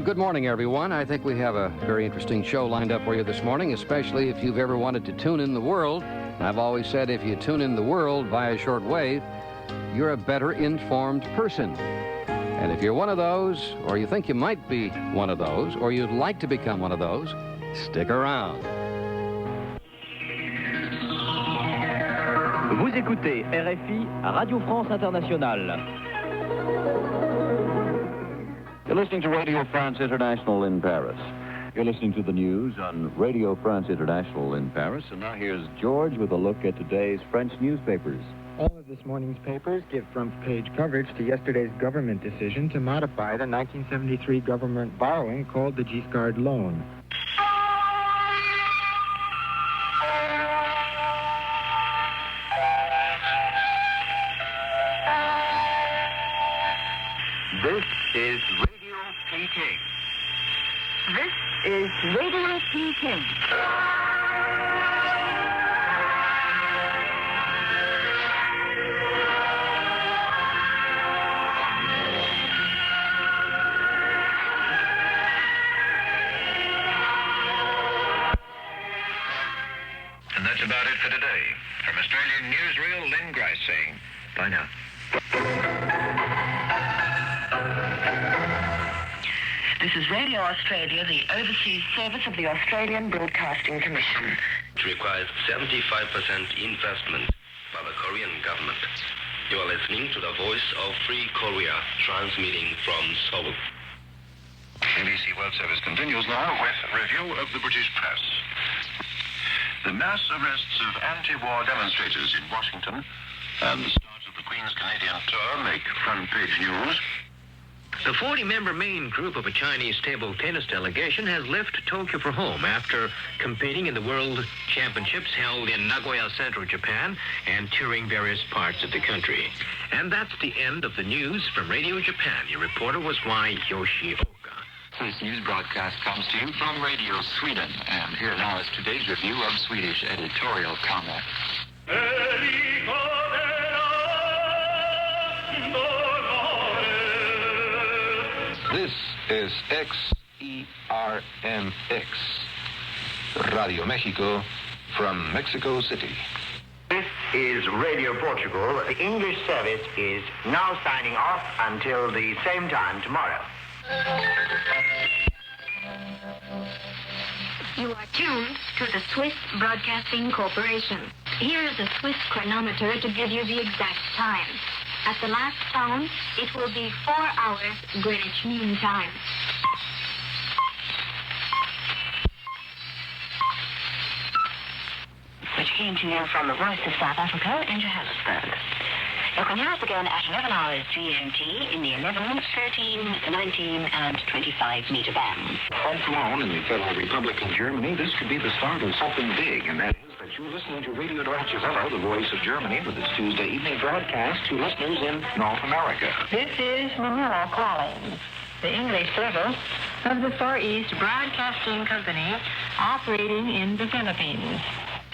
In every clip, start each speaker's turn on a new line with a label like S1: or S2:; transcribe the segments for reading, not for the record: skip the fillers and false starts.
S1: And good morning, everyone. I think we have a very interesting show lined up for you this morning, especially if you've ever wanted to tune in the world. I've always said if you tune in the world via shortwave, you're a better informed person. And if you're one of those, or you think you might be one of those, or you'd like to become one of those, stick around.
S2: Vous écoutez RFI, Radio France Internationale.
S3: You're listening to Radio France International in Paris. You're listening to the news on Radio France International in Paris. And now here's George with a look at today's French newspapers.
S4: All of this morning's papers give front-page coverage to yesterday's government decision to modify the 1973 government borrowing called the Giscard Loan.
S5: This is Radio Peking.
S6: This is Radio Peking.
S5: And that's about it for today. From Australian Newsreel, Lynn Grice saying, bye now.
S6: This is Radio Australia, the overseas service of the Australian Broadcasting Commission.
S7: It requires 75% investment by the Korean government. You are listening to the Voice of Free Korea, transmitting from Seoul.
S5: NBC World Service continues now with a review of the British press. The mass arrests of anti-war demonstrators in Washington and the start of the Queen's Canadian tour make front-page news.
S8: The 40-member main group of a Chinese table tennis delegation has left Tokyo for home after competing in the World Championships held in Nagoya, central Japan, and touring various parts of the country. And that's the end of the news from Radio Japan. Your reporter was Y. Yoshioka.
S9: This news broadcast comes to you from Radio Sweden, and here now is today's review of Swedish editorial comment.
S10: This is XERMX, Radio Mexico from Mexico City.
S11: This is Radio Portugal. The English service is now signing off until the same time tomorrow.
S12: You are tuned to the Swiss Broadcasting Corporation. Here is a Swiss chronometer to give you the exact time. At the last sound, it will be 4 hours Greenwich Mean Time.
S6: Which came to you from the Voice of South Africa in Johannesburg. You can hear us again at 11 hours GMT in the 11, 13, 19, and 25 meter bands.
S5: Once alone in the Federal Republic of Germany, this could be the start of something big, and that is that you're listening to Radio Deutsche Welle, the voice of Germany, with its Tuesday evening broadcast to listeners in North America.
S6: This is Manila calling. The English service of the Far East Broadcasting Company operating in the Philippines.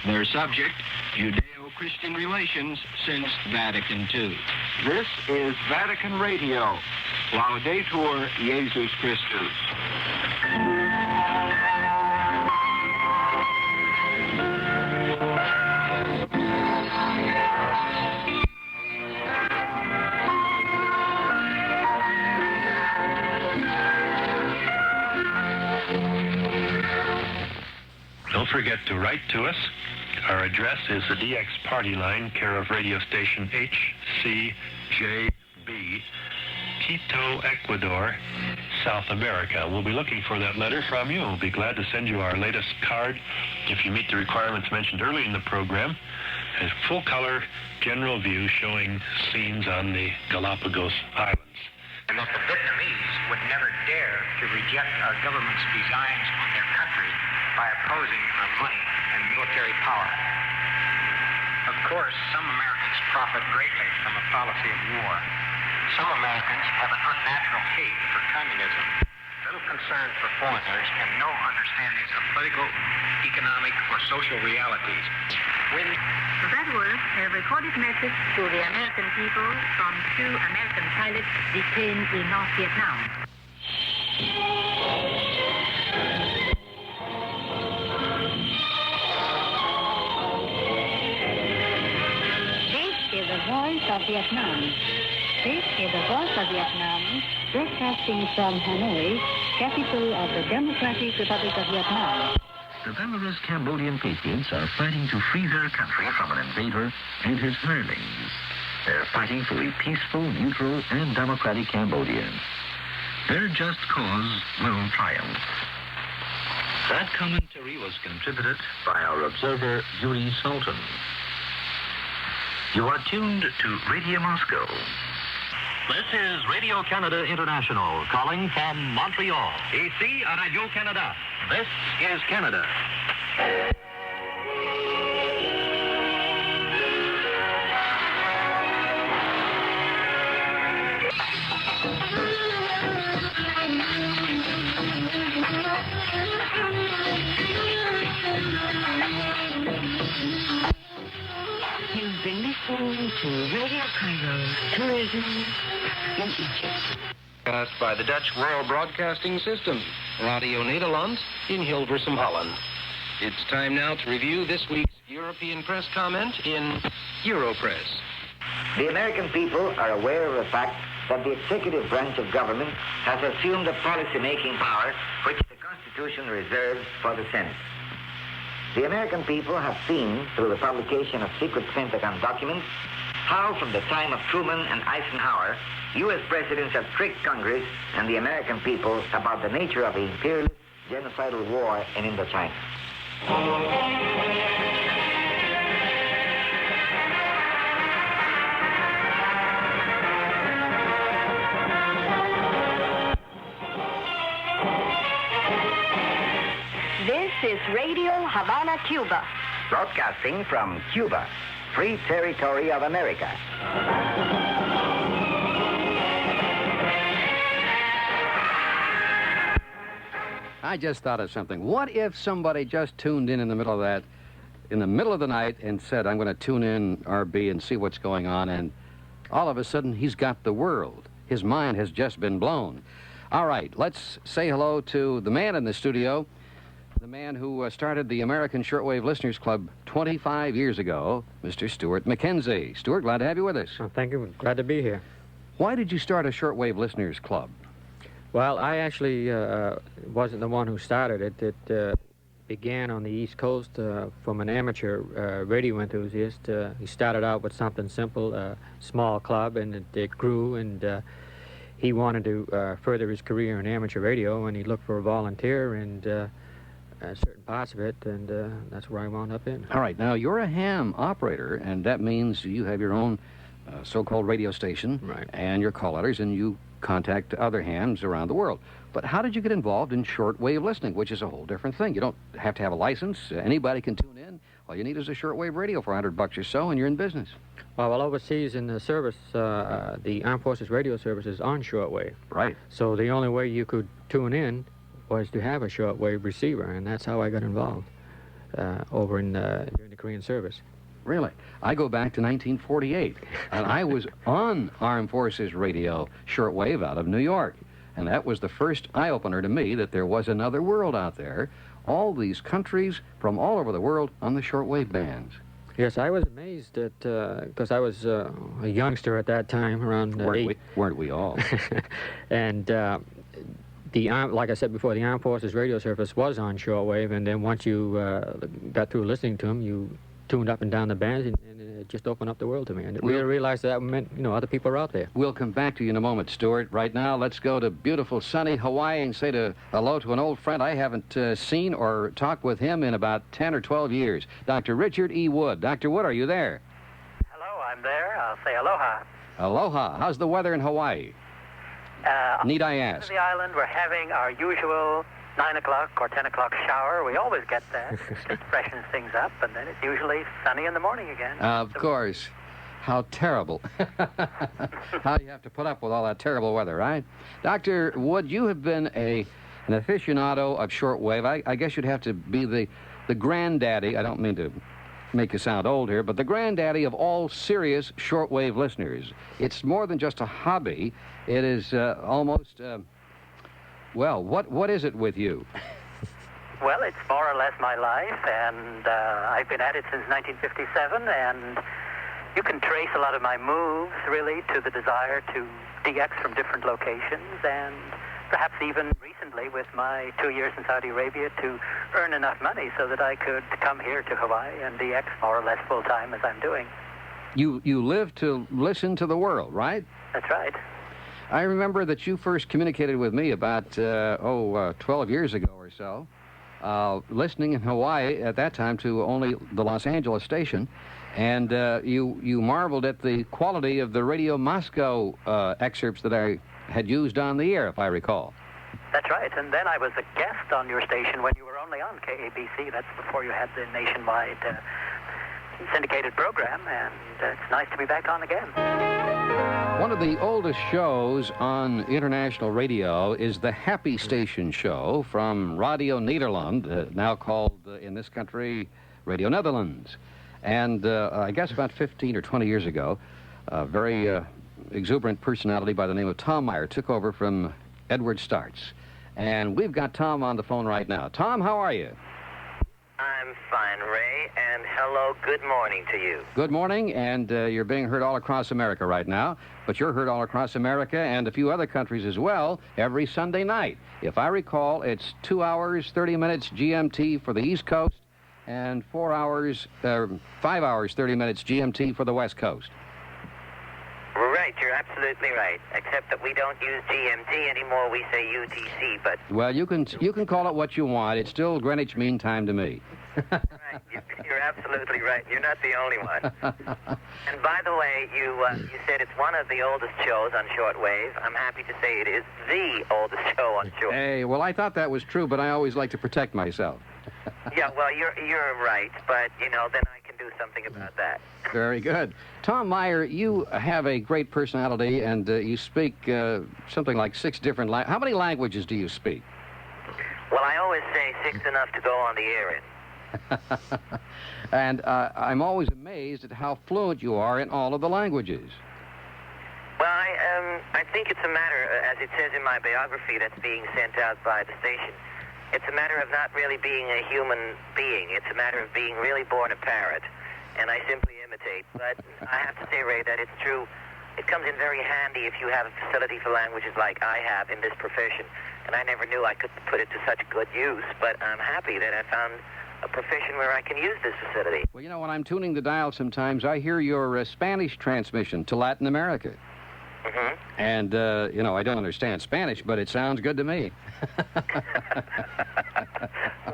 S8: Their subject, Judeo-Christian relations since Vatican II.
S5: This is Vatican Radio. Laudetur Jesus Christus.
S13: Don't forget to write to us. Our address is the DX Party Line, care of radio station HCJB, Quito, Ecuador, South America. We'll be looking for that letter from you. We'll be glad to send you our latest card if you meet the requirements mentioned early in the program. A full-color general view showing scenes on the Galapagos Islands.
S11: And that the Vietnamese would never dare to reject our government's designs on their country by opposing our money and military power. Of course, some Americans profit greatly from a policy of war. Some Americans have an unnatural hate for communism, little concern for foreigners, and no understandings of political, economic, or social realities.
S12: That was a recorded message to the American people from 2 American pilots detained in North Vietnam.
S14: Voice of Vietnam. This is the Voice of Vietnam, broadcasting from Hanoi, capital of the Democratic Republic of Vietnam.
S15: The valorous Cambodian patriots are fighting to free their country from an invader and his hirelings. They're fighting for a peaceful, neutral, and democratic Cambodia. Their just cause will triumph. That commentary was contributed by our observer, Yuri Sultan. You are tuned to Radio Moscow.
S8: This is Radio Canada International, calling from Montreal. Ici à Radio Canada. This is Canada.
S14: You've been listening to Radio Cairo, Tourism in Egypt.
S8: Broadcast by the Dutch World Broadcasting System, Radio Nederland in Hilversum, Holland. It's time now to review this week's European press comment in Europress.
S16: The American people are aware of the fact that the executive branch of government has assumed the policy-making power which the Constitution reserves for the Senate. The American people have seen, through the publication of secret Pentagon documents, how from the time of Truman and Eisenhower, U.S. presidents have tricked Congress and the American people about the nature of the imperialist genocidal war in Indochina.
S12: This is Radio Havana, Cuba.
S16: Broadcasting from Cuba, free territory of America.
S1: I just thought of something. What if somebody just tuned in the middle of that, in the middle of the night, and said, I'm going to tune in RB and see what's going on, and all of a sudden he's got the world. His mind has just been blown. All right, let's say hello to the man in the studio, the man who started the American Shortwave Listeners Club 25 years ago, Mr. Stuart McKenzie. Stuart, glad to have you with us.
S17: Oh, thank you. Glad to be here.
S1: Why did you start a Shortwave Listeners Club?
S17: Well, I actually wasn't the one who started it. It began on the East Coast from an amateur radio enthusiast. He started out with something simple, a small club, and it grew, and he wanted to further his career in amateur radio, and he looked for a volunteer and certain parts of it, and that's where I wound up in.
S1: All right, now you're a ham operator, and that means you have your own so-called radio station,
S17: right,
S1: and your call letters, and you contact other hams around the world. But how did you get involved in shortwave listening, which is a whole different thing? You don't have to have a license. Anybody can tune in. All you need is a shortwave radio for $100 or so, and you're in business.
S17: Well, overseas in the service, the Armed Forces Radio Service is on shortwave.
S1: Right.
S17: So the only way you could tune in was to have a shortwave receiver, and that's how I got involved over in during the Korean service.
S1: Really? I go back to 1948, and I was on Armed Forces Radio shortwave out of New York, and that was the first eye-opener to me that there was another world out there, all these countries from all over the world on the shortwave bands.
S17: Yes, I was amazed at, because I was a youngster at that time, around
S1: Weren't we all?
S17: And like I said before, the Armed Forces Radio Service was on shortwave, and then once you got through listening to them, you tuned up and down the bands, and it just opened up the world to me. And we realized that meant, other people are out there.
S1: We'll come back to you in a moment, Stuart. Right now, let's go to beautiful, sunny Hawaii and say hello to an old friend. I haven't seen or talked with him in about 10 or 12 years. Dr. Richard E. Wood. Dr. Wood, are you there?
S18: Hello, I'm there. I'll say aloha.
S1: Aloha. How's the weather in Hawaii? Need I ask?
S18: On the island, we're having our usual 9 o'clock or 10 o'clock shower. We always get that. Just freshens things up, and then it's usually sunny in the morning again.
S1: Of course. How terrible. How you have to put up with all that terrible weather, right? Dr. Wood, you have been an aficionado of shortwave. I guess you'd have to be the granddaddy. I don't mean to make you sound old here, but the granddaddy of all serious shortwave listeners. It's more than just a hobby. It is almost... well, what is it with you?
S18: Well, it's more or less my life, and I've been at it since 1957, and You can trace a lot of my moves, really, to the desire to DX from different locations, and perhaps even recently with my 2 years in Saudi Arabia to earn enough money so that I could come here to Hawaii and DX more or less full-time as I'm doing.
S1: You live to listen to the world, right?
S18: That's right.
S1: I remember that you first communicated with me about, 12 years ago or so, listening in Hawaii at that time to only the Los Angeles station, and you marveled at the quality of the Radio Moscow excerpts that I had used on the air, if I recall.
S18: That's right, and then I was a guest on your station when you were only on KABC. That's before you had the nationwide syndicated program, and it's nice to be back on again.
S1: One of the oldest shows on international radio is the Happy Station show from Radio Nederland, now called in this country Radio Netherlands. And I guess about 15 or 20 years ago, a very exuberant personality by the name of Tom Meyer took over from Edward Starts. And we've got Tom on the phone right now. Tom, how are you?
S19: I'm fine, Ray, and hello, good morning to you.
S1: Good morning, and you're being heard all across America right now, but you're heard all across America and a few other countries as well every Sunday night. If I recall, it's 2 hours, 30 minutes GMT for the East Coast and 5 hours, 30 minutes GMT for the West Coast.
S19: Right, you're absolutely right, except that we don't use GMT anymore, we say UTC, but...
S1: Well, you can call it what you want. It's still Greenwich Mean Time to me.
S19: Right, you're absolutely right. You're not the only one. And by the way, you said it's one of the oldest shows on shortwave. I'm happy to say it is the oldest show on shortwave.
S1: Hey, well, I thought that was true, but I always like to protect myself.
S19: Yeah, well, you're right, but, then I can do something about that.
S1: Very good. Tom Meyer, you have a great personality, and you speak something like 6 different languages. How many languages do you speak?
S19: Well, I always say 6 enough to go on the air in.
S1: And I'm always amazed at how fluent you are in all of the languages.
S19: Well, I think it's a matter, as it says in my biography that's being sent out by the station, it's a matter of not really being a human being. It's a matter of being really born a parrot. And I simply imitate. But I have to say, Ray, that it's true. It comes in very handy if you have a facility for languages like I have in this profession. And I never knew I could put it to such good use. But I'm happy that I found a profession where I can use this facility.
S1: Well, when I'm tuning the dial sometimes, I hear your Spanish transmission to Latin America.
S19: Mm-hmm.
S1: And, I don't understand Spanish, but it sounds good to me.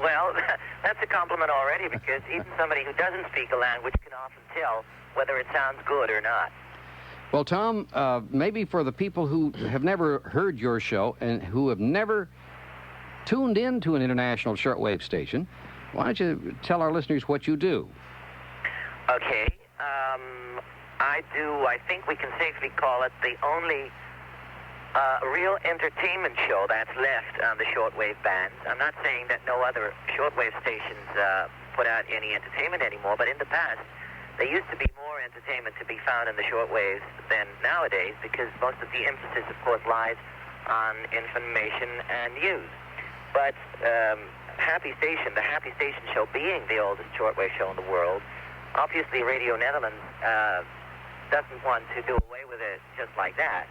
S19: Well, that's a compliment already, because even somebody who doesn't speak a language can often tell whether it sounds good or not.
S1: Well, Tom, maybe for the people who have never heard your show and who have never tuned in to an international shortwave station, why don't you tell our listeners what you do?
S19: Okay. I think we can safely call it the only real entertainment show that's left on the shortwave bands. I'm not saying that no other shortwave stations put out any entertainment anymore, but in the past, there used to be more entertainment to be found in the shortwaves than nowadays, because most of the emphasis, of course, lies on information and news. But the Happy Station show being the oldest shortwave show in the world, obviously Radio Netherlands doesn't want to do away with it just like that.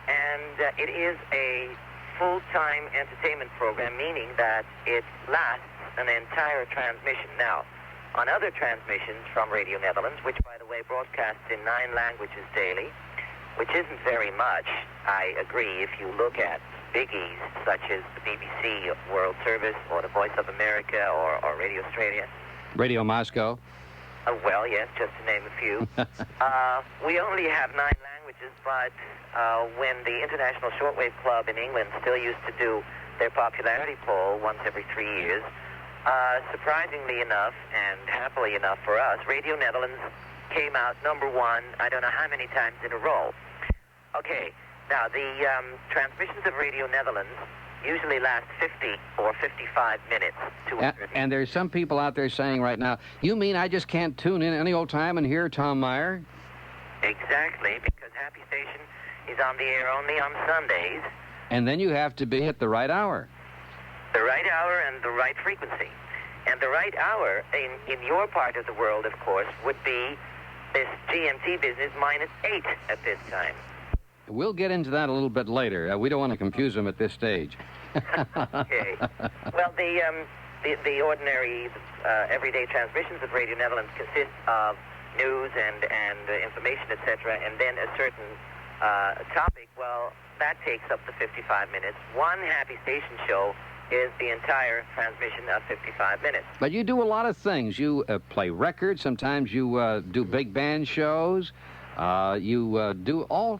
S19: And it is a full-time entertainment program, meaning that it lasts an entire transmission. Now, on other transmissions from Radio Netherlands, which, by the way, broadcasts in 9 languages daily, which isn't very much, I agree, if you look at biggies such as the BBC World Service or the Voice of America or Radio Australia.
S1: Radio Moscow.
S19: Well, yes, just to name a few. We only have 9 languages, but when the International Shortwave Club in England still used to do their popularity poll once every 3 years, surprisingly enough and happily enough for us, Radio Netherlands came out number 1, I don't know how many times in a row. Okay, now the transmissions of Radio Netherlands usually last 50 or 55 minutes to
S1: and there's some people out there saying right now, you mean I just can't tune in any old time and hear Tom Meyer?
S19: Exactly, because Happy Station is on the air only on Sundays.
S1: And then you have to be at the right hour.
S19: The right hour and the right frequency. And the right hour in your part of the world, of course, would be this GMT business -8 at this time.
S1: We'll get into that a little bit later. We don't want to confuse them at this stage.
S19: Okay. Well, the ordinary everyday transmissions of Radio Netherlands consist of news and information, etc., and then a certain topic. Well, that takes up to 55 minutes. One Happy Station show is the entire transmission of 55 minutes.
S1: But you do a lot of things. You play records. Sometimes you do big band shows. You do all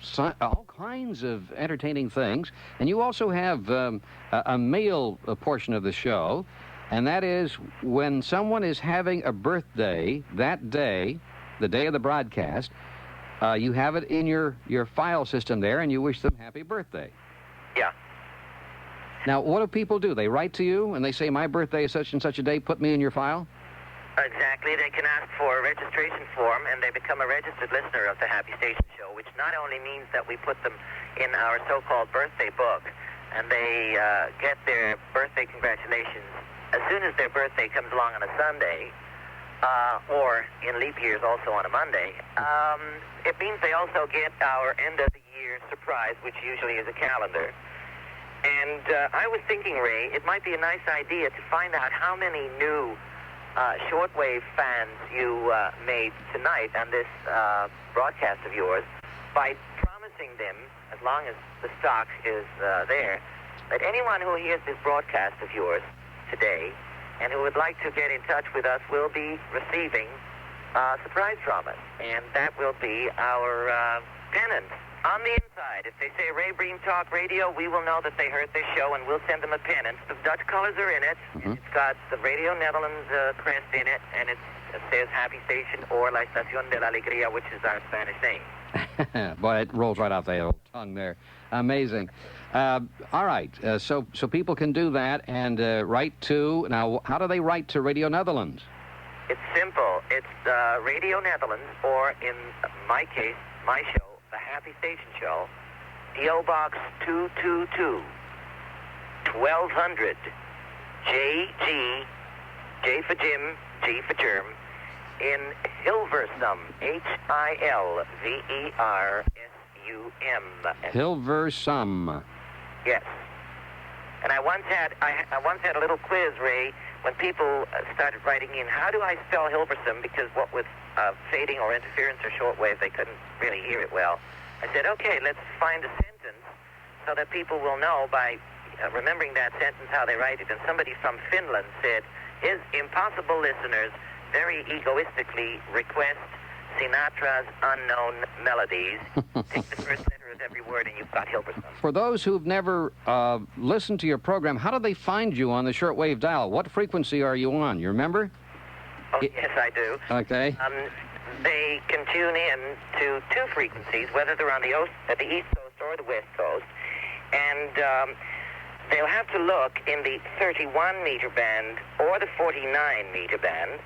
S1: kinds of entertaining things. And you also have a male portion of the show, and that is when someone is having a birthday that day, the day of the broadcast, you have it in your file system there, and you wish them happy birthday.
S19: Yeah.
S1: Now, what do people do? They write to you, and they say, my birthday is such and such a day, put me in your file?
S19: Exactly. They can ask for a registration form, and they become a registered listener of the Happy Station show, which not only means that we put them in our so-called birthday book, and they get their birthday congratulations as soon as their birthday comes along on a Sunday, or in leap years also on a Monday. It means they also get our end-of-the-year surprise, which usually is a calendar. And I was thinking, Ray, it might be a nice idea to find out how many new shortwave fans you made tonight on this broadcast of yours by promising them, as long as the stock is there, that anyone who hears this broadcast of yours today and who would like to get in touch with us will be receiving a surprise from us. And that will be our pennant. On the inside, if they say Ray Briem Talk Radio, we will know that they heard this show, and we'll send them a pennant. The Dutch colors are in it.
S1: Mm-hmm.
S19: It's got the Radio Netherlands crest in it, and it says Happy Station or La Estación de la Alegría, which is our Spanish name.
S1: Boy, it rolls right off the old tongue there. Amazing. All right, so people can do that and write to... Now, how do they write to Radio Netherlands?
S19: It's simple. It's Radio Netherlands, or in my case, my show, The Happy Station Show, P.O. Box 222, 1200, JG, J for Jim, G for Germ, in Hilversum, Hilversum.
S1: Hilversum.
S19: Yes. And I once had a little quiz, Ray, when people started writing in, how do I spell Hilversum? Because what with fading or interference or shortwave, they couldn't really hear it well. I said, okay, let's find a sentence so that people will know by remembering that sentence how they write it. And somebody from Finland said, his impossible listeners very egoistically request Sinatra's unknown melodies. Take the first letter of every word and you've got Hilversum.
S1: For those who've never listened to your program, how do they find you on the shortwave dial? What frequency are you on? You remember?
S19: Oh, yes, I do.
S1: Okay.
S19: They can tune in to two frequencies, whether they're on the East Coast or the West Coast, and they'll have to look in the 31-meter band or the 49-meter band.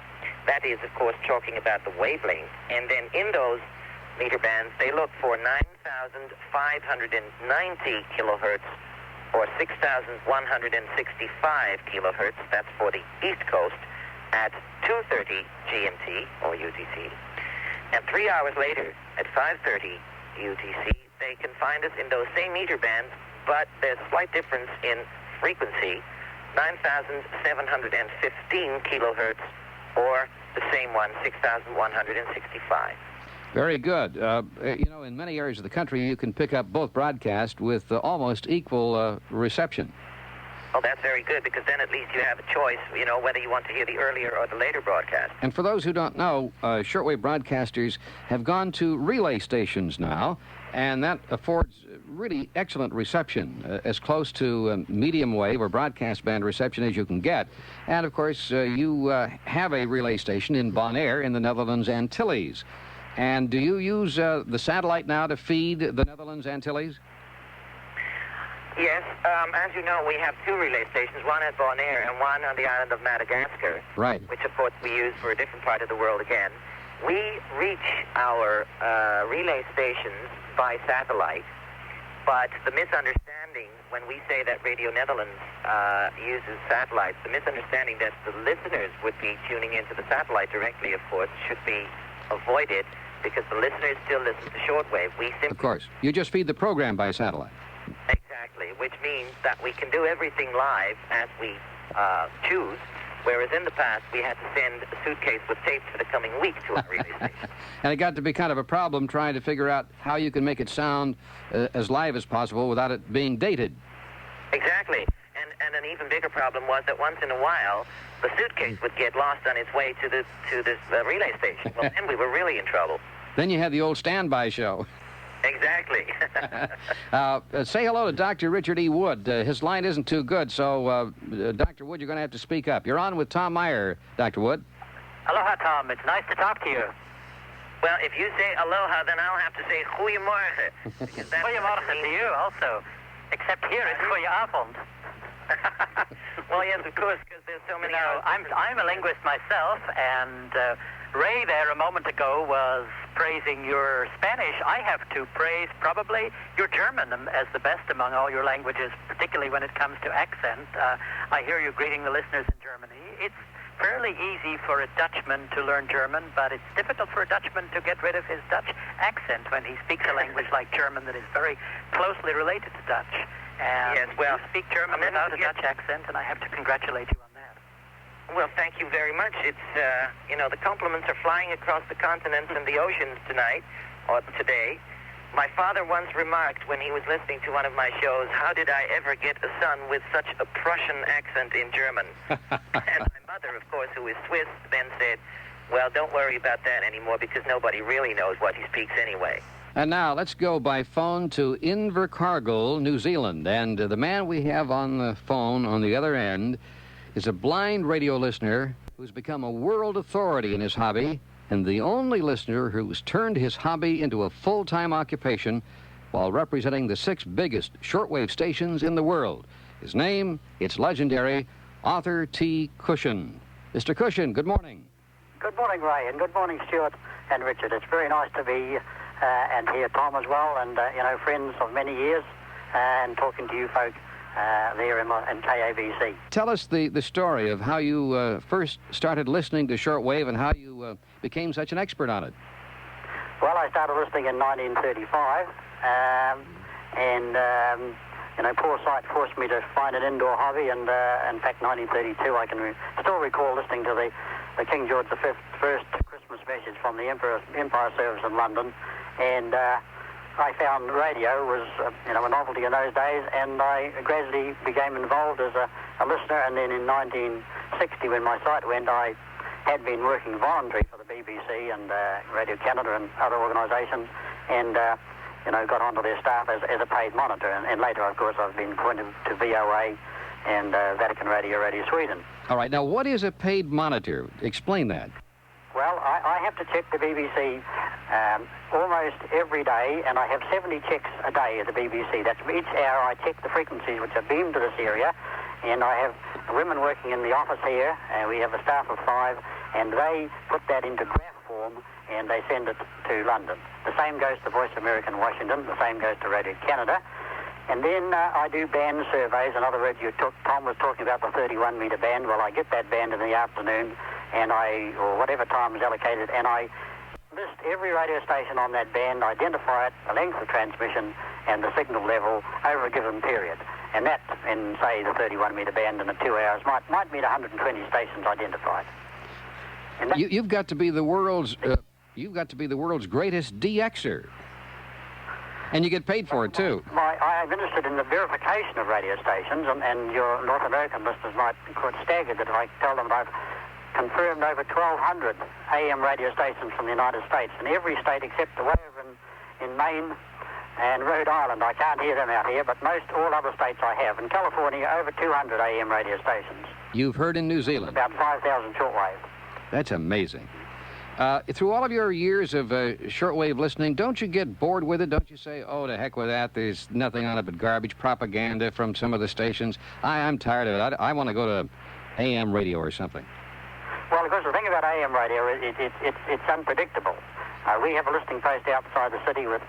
S19: That is, of course, talking about the wavelength. And then in those meter bands, they look for 9,590 kilohertz or 6,165 kilohertz. That's for the East Coast at 2:30 GMT or UTC. And 3 hours later, at 5:30 UTC, they can find us in those same meter bands, but there's a slight difference in frequency, 9,715 kilohertz, or the same one, 6,165.
S1: Very good. In many areas of the country, you can pick up both broadcasts with almost equal reception.
S19: Oh, that's very good, because then at least you have a choice, whether you want to hear the earlier or the later broadcast.
S1: And for those who don't know, shortwave broadcasters have gone to relay stations now, and that affords really excellent reception, as close to medium wave or broadcast band reception as you can get. And, of course, you have a relay station in Bonaire in the Netherlands Antilles. And do you use the satellite now to feed the Netherlands Antilles?
S19: Yes. As you know, we have two relay stations, one at Bonaire and one on the island of Madagascar.
S1: Right.
S19: Which, of course, we use for a different part of the world again. We reach our relay stations by satellite, but the misunderstanding when we say that Radio Netherlands uses satellites, the misunderstanding that the listeners would be tuning into the satellite directly, of course, should be avoided. because the listeners still listen to shortwave. We simply...
S1: Of course. You just feed the program by satellite.
S19: Exactly, which means that we can do everything live as we choose, whereas in the past we had to send a suitcase with tapes for the coming week to our relay station.
S1: And it got to be kind of a problem trying to figure out how you can make it sound as live as possible without it being dated.
S19: Exactly. And an even bigger problem was that once in a while, the suitcase would get lost on its way to this relay station. Well, then we were really in trouble.
S1: Then you had the old standby show.
S19: Exactly.
S1: Say hello to Dr. Richard E. Wood. His line isn't too good, so Dr. Wood, you're going to have to speak up. You're on with Tom Meyer, Dr. Wood.
S18: Aloha, Tom. It's nice to talk to you.
S19: Well, if you say aloha, then I'll have to say goeiemorgen.
S18: Goeiemorgen to you also. Except here it's goeieavond.
S19: Well, yes, of course, because there's so many...
S18: I'm a linguist myself, and Ray there a moment ago was praising your Spanish. I have to praise probably your German as the best among all your languages, particularly when it comes to accent. I hear you greeting the listeners in Germany. It's fairly easy for a Dutchman to learn German, but it's difficult for a Dutchman to get rid of his Dutch accent when he speaks a language like German that is very closely related to Dutch. And
S19: yes, well,
S18: you speak German without a Dutch accent, and I have to congratulate you on that.
S19: Well, thank you very much. It's, the compliments are flying across the continents and the oceans tonight, or today. My father once remarked when he was listening to one of my shows, how did I ever get a son with such a Prussian accent in German? And my mother, of course, who is Swiss, then said, well, don't worry about that anymore because nobody really knows what he speaks anyway.
S1: And now let's go by phone to Invercargill, New Zealand. And the man we have on the phone on the other end is a blind radio listener who's become a world authority in his hobby and the only listener who's turned his hobby into a full-time occupation while representing the 6 biggest shortwave stations in the world. His name, it's legendary, Arthur T. Cushion. Mr. Cushion, good morning.
S20: Good morning, Ray, and good morning, Stuart and Richard. It's very nice to be and hear Tom as well, and, friends of many years, and talking to you folk there in KABC.
S1: Tell us the story of how you first started listening to shortwave and how you became such an expert on it.
S20: Well, I started listening in 1935, poor sight forced me to find an indoor hobby, and in fact, 1932, I can still recall listening to the King George V's first Christmas message from the Empire Service in London, and I found radio was a novelty in those days, and I gradually became involved as a listener. And then in 1960, when my sight went, I had been working voluntary for the BBC and Radio Canada and other organisations, and got onto their staff as a paid monitor. And later, of course, I've been appointed to VOA and Vatican Radio, Radio Sweden.
S1: All right. Now, what is a paid monitor? Explain that.
S20: Well, I have to check the BBC almost every day, and I have 70 checks a day at the BBC. That's each hour I check the frequencies which are beamed to this area, and I have women working in the office here, and we have a staff of 5, and they put that into graph form, and they send it to London. The same goes to Voice of America in Washington, the same goes to Radio Canada. And then I do band surveys. In other words, Tom was talking about the 31-metre band. Well, I get that band in the afternoon, and or whatever time is allocated, and I list every radio station on that band, identify it, the length of transmission, and the signal level over a given period. And that, in, say, the 31-metre band in the 2 hours, might meet 120 stations identified. And
S1: you've got to be the world's greatest DXer. And you get paid for it, too.
S20: I'm interested in the verification of radio stations, and your North American listeners might be quite staggered that if I tell them that I've confirmed over 1,200 AM radio stations from the United States, in every state except the way over in Maine and Rhode Island. I can't hear them out here, but all other states I have. In California, over 200 AM radio stations.
S1: You've heard in New Zealand?
S20: About 5,000 shortwave.
S1: That's amazing. Through all of your years of shortwave listening, don't you get bored with it? Don't you say, oh, to heck with that, there's nothing on it but garbage propaganda from some of the stations? I'm tired of it. I want to go to AM radio or something.
S20: Well, of course, the thing about AM radio, it's unpredictable. We have a listening post outside the city with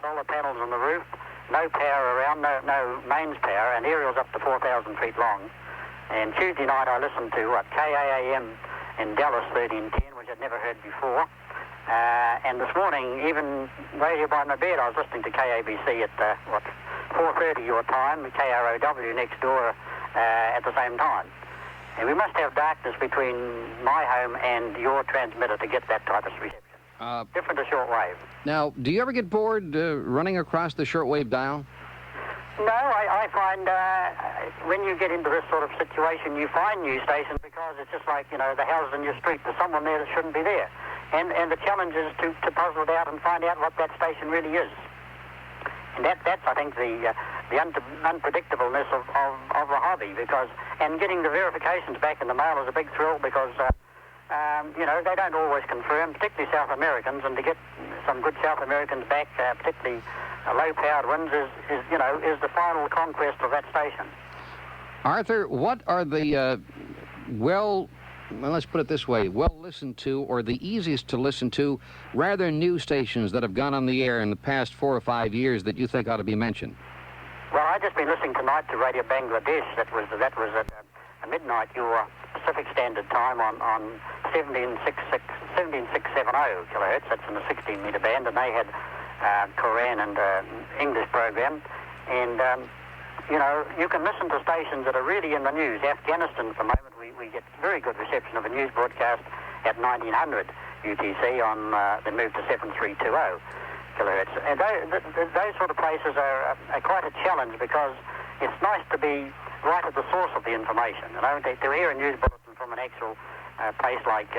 S20: solar panels on the roof, no power around, no mains power, and aerials up to 4,000 feet long. And Tuesday night I listened to KAAM in Dallas 1310, which I'd never heard before. And this morning, even right here by my bed, I was listening to KABC at, 4:30 your time, the KROW next door at the same time. And we must have darkness between my home and your transmitter to get that type of reception. Different to shortwave.
S1: Now, do you ever get bored running across the shortwave dial?
S20: No, I find when you get into this sort of situation, you find new stations because it's just like, the houses in your street. There's someone there that shouldn't be there. And the challenge is to puzzle it out and find out what that station really is. And that's, I think, the unpredictableness of the hobby, and getting the verifications back in the mail is a big thrill because, they don't always confirm, particularly South Americans, and to get some good South Americans back, particularly low-powered ones, is the final conquest of that station.
S1: Arthur, what are the, let's put it this way, well-listened to or the easiest to listen to rather new stations that have gone on the air in the past 4 or 5 years that you think ought to be mentioned?
S20: Well, I've just been listening tonight to Radio Bangladesh. That was at midnight your Pacific Standard Time on 17670 kilohertz. That's in the 16-meter band, and they had Korean and English program. And you can listen to stations that are really in the news. Afghanistan, for the moment, we get very good reception of a news broadcast at 1900 UTC on the move to 7320 kilohertz. And those sort of places are quite a challenge because it's nice to be right at the source of the information. To hear a news bulletin from an actual place like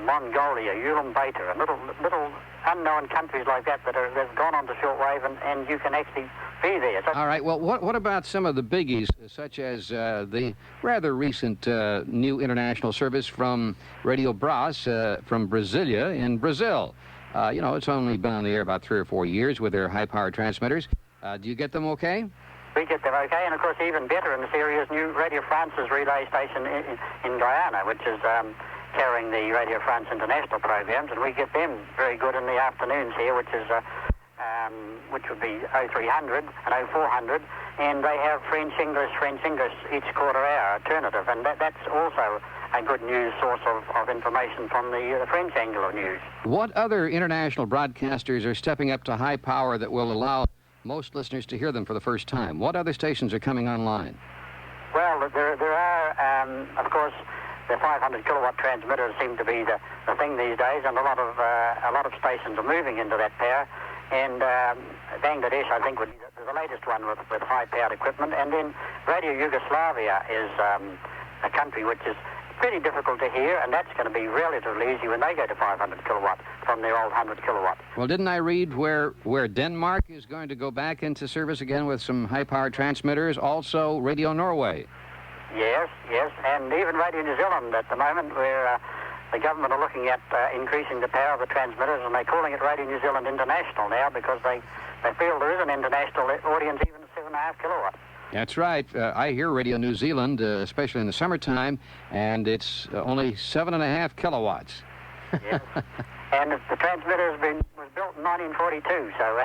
S20: Mongolia, Ulaanbaatar, and little unknown countries like that have gone on to shortwave, and you can actually be there. So,
S1: all right. Well, what about some of the biggies, such as the rather recent new international service from Radio Brás from Brasília in Brazil? It's only been on the air about 3 or 4 years with their high-power transmitters. Do you get them okay?
S20: We get them okay, and of course even better in this area is new Radio France's relay station in Guyana, which is carrying the Radio France international programs, and we get them very good in the afternoons here, which would be 0300 and 0400, and they have French English each quarter hour alternative, and that's also a good news source of information from the French angle of news.
S1: What other international broadcasters are stepping up to high power that will allow most listeners to hear them for the first time? What other stations are coming online?
S20: Well, there are, of course, the 500 kilowatt transmitters seem to be the thing these days, and a lot of stations are moving into that power. And Bangladesh, I think, would be the latest one with high-powered equipment. And then Radio Yugoslavia is a country which is pretty difficult to hear, and that's going to be relatively easy when they go to 500 kilowatt from their old 100 kilowatt.
S1: Well, didn't I read where Denmark is going to go back into service again with some high-powered transmitters? Also, Radio Norway.
S20: Yes, and even Radio New Zealand at the moment, where the government are looking at increasing the power of the transmitters, and they're calling it Radio New Zealand International now because they feel there is an international audience even at 7.5 kilowatt.
S1: That's right. I hear Radio New Zealand, especially in the summertime, and it's only 7.5 kilowatts.
S20: Yes. And the transmitter was built in 1942, so...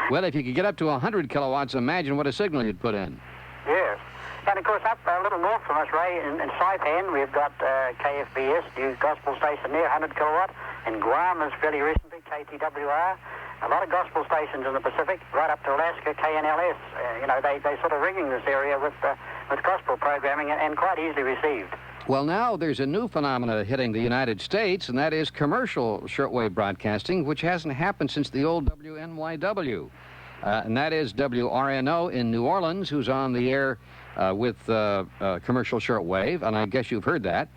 S1: Well, if you could get up to 100 kilowatts, imagine what a signal you'd put in.
S20: Yes. And, of course, up a little north from us, Ray, in Saipan, we've got KFBS, new gospel station there, 100 kilowatt. And Guam is fairly recently, KTWR. A lot of gospel stations in the Pacific, right up to Alaska, KNLS. They sort of ringing this area with gospel programming and quite easily received.
S1: Well, now there's a new phenomena hitting the United States, and that is commercial shortwave broadcasting, which hasn't happened since the old WNYW. And that is WRNO in New Orleans, who's on the air with commercial shortwave, and I guess you've heard that.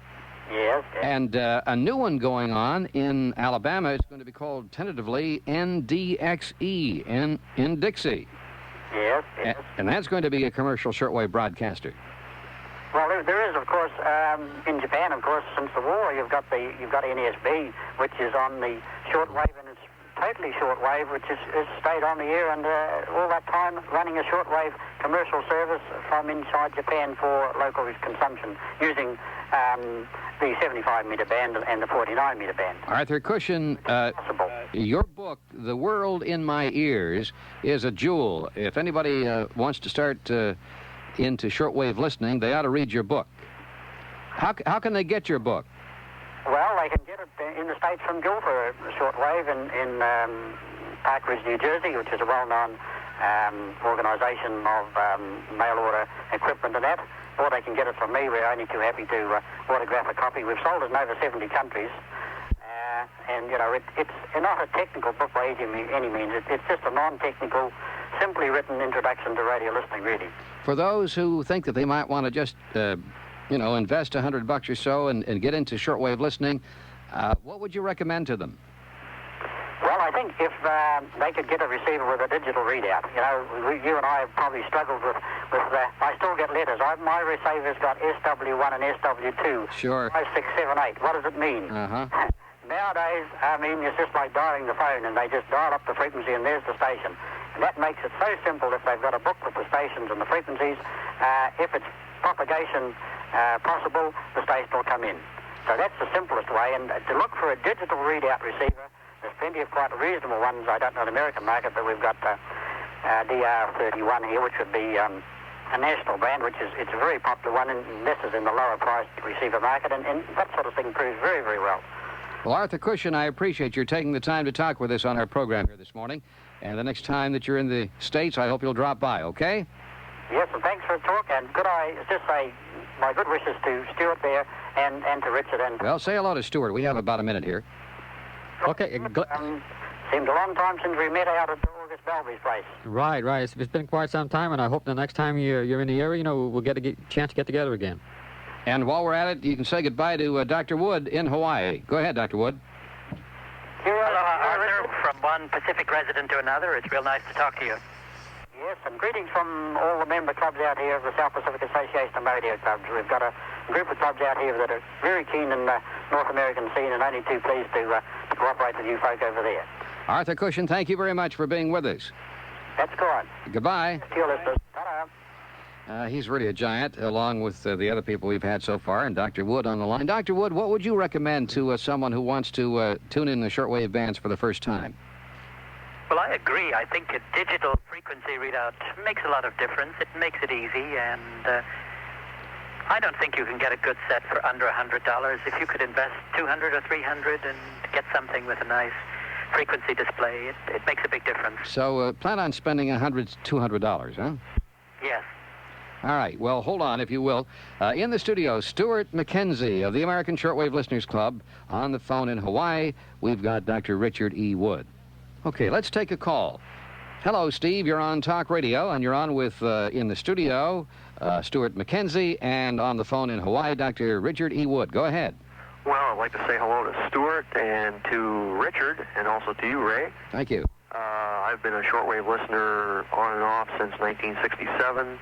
S20: Yes.
S1: And a new one going on in Alabama is going to be called tentatively NDXE, in Dixie.
S20: Yes.
S1: And that's going to be a commercial shortwave broadcaster.
S20: Well, there is, of course, in Japan, of course, since the war, you've got NSB, which is on the shortwave, and it's totally shortwave, which is stayed on the air, and all that time running a shortwave commercial service from inside Japan for local consumption using the 75-meter band and the 49-meter band.
S1: Arthur Cushion, your book, The World in My Ears, is a jewel. If anybody wants to start into shortwave listening, they ought to read your book. How can they get your book?
S20: Well, they can get it in the States from Gilfer Shortwave in Park Ridge, New Jersey, which is a well-known organisation of mail-order equipment and that. Or they can get it from me. We're only too happy to autograph a copy. We've sold it in over 70 countries. And, you know, it's not a technical book by any means. It's just a non-technical, simply written introduction to radio listening, really.
S1: For those who think that they might want to just, you know, invest $100 or so and get into shortwave listening, what would you recommend to them?
S20: Well, I think if they could get a receiver with a digital readout. You know, you and I have probably struggled with I still get letters. My receiver's got SW1 and SW2.
S1: Sure.
S20: 5, 6, 7, 8. What does it mean?
S1: Uh-huh.
S20: Nowadays, I mean, it's just like dialing the phone, and they just dial up the frequency, and there's the station. And that makes it so simple if they've got a book with the stations and the frequencies. If it's propagation possible, the station will come in. So that's the simplest way. And to look for a digital readout receiver, there's plenty of quite reasonable ones. I don't know the American market, but we've got DR31 here, which would be a national brand, it's a very popular one, and this is in the lower priced receiver market, and that sort of thing proves very, very well.
S1: Well, Arthur Cushion, I appreciate your taking the time to talk with us on our program here this morning. And the next time that you're in the States, I hope you'll drop by, okay?
S20: Yes, and thanks for the talk, and could I just say my good wishes to Stuart there and to Richard. And
S1: well, say hello to Stuart. We have about a minute here.
S17: Okay.
S20: Seemed a long time since we met out at August Belby's place.
S17: Right. It's been quite some time, and I hope the next time you're in the area, you know, we'll get a chance to get together again.
S1: And while we're at it, you can say goodbye to Dr. Wood in Hawaii. Go ahead, Dr. Wood.
S18: Hello, Arthur. From one Pacific resident to another, it's real nice to talk to you.
S20: Yes, and greetings from all the member clubs out here of the South Pacific Association of Radio Clubs. We've got a group of clubs out here that are very keen in the North American scene and only too pleased to cooperate with you folk over there.
S1: Arthur Cushion, thank you very much for being with us.
S20: That's good.
S1: Goodbye.
S20: To your listeners. Ta-da.
S1: He's really a giant, along with the other people we've had so far, and Dr. Wood on the line. Dr. Wood, what would you recommend to someone who wants to tune in the shortwave bands for the first time?
S18: Well, I agree. I think a digital frequency readout makes a lot of difference. It makes it easy, and I don't think you can get a good set for under $100. If you could invest $200 or $300 and get something with a nice frequency display, it makes a big difference.
S1: So plan on spending $100 to $200, huh?
S18: Yes.
S1: All right. Well, hold on, if you will. In the studio, Stuart McKenzie of the American Shortwave Listeners Club. On the phone in Hawaii, we've got Dr. Richard E. Wood. Okay, let's take a call. Hello, Steve. You're on Talk Radio, and you're on with, in the studio, Stuart McKenzie, and on the phone in Hawaii, Dr. Richard E. Wood. Go ahead.
S21: Well, I'd like to say hello to Stuart and to Richard, and also to you, Ray.
S1: Thank you.
S21: I've been a shortwave listener on and off since 1967.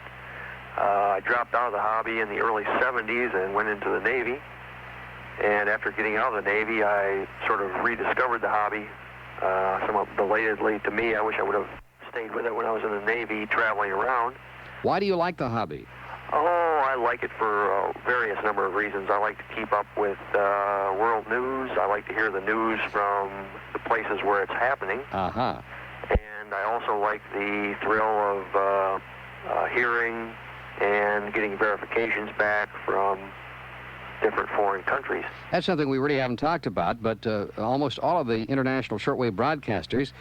S21: I dropped out of the hobby in the early 70s and went into the Navy. And after getting out of the Navy, I sort of rediscovered the hobby, somewhat belatedly to me. I wish I would have stayed with it when I was in the Navy traveling around.
S1: Why do you like the hobby?
S21: Oh, I like it for various number of reasons. I like to keep up with world news. I like to hear the news from the places where it's happening.
S1: Uh-huh.
S21: And I also like the thrill of hearing and getting verifications back from different foreign countries.
S1: That's something we really haven't talked about, but almost all of the international shortwave broadcasters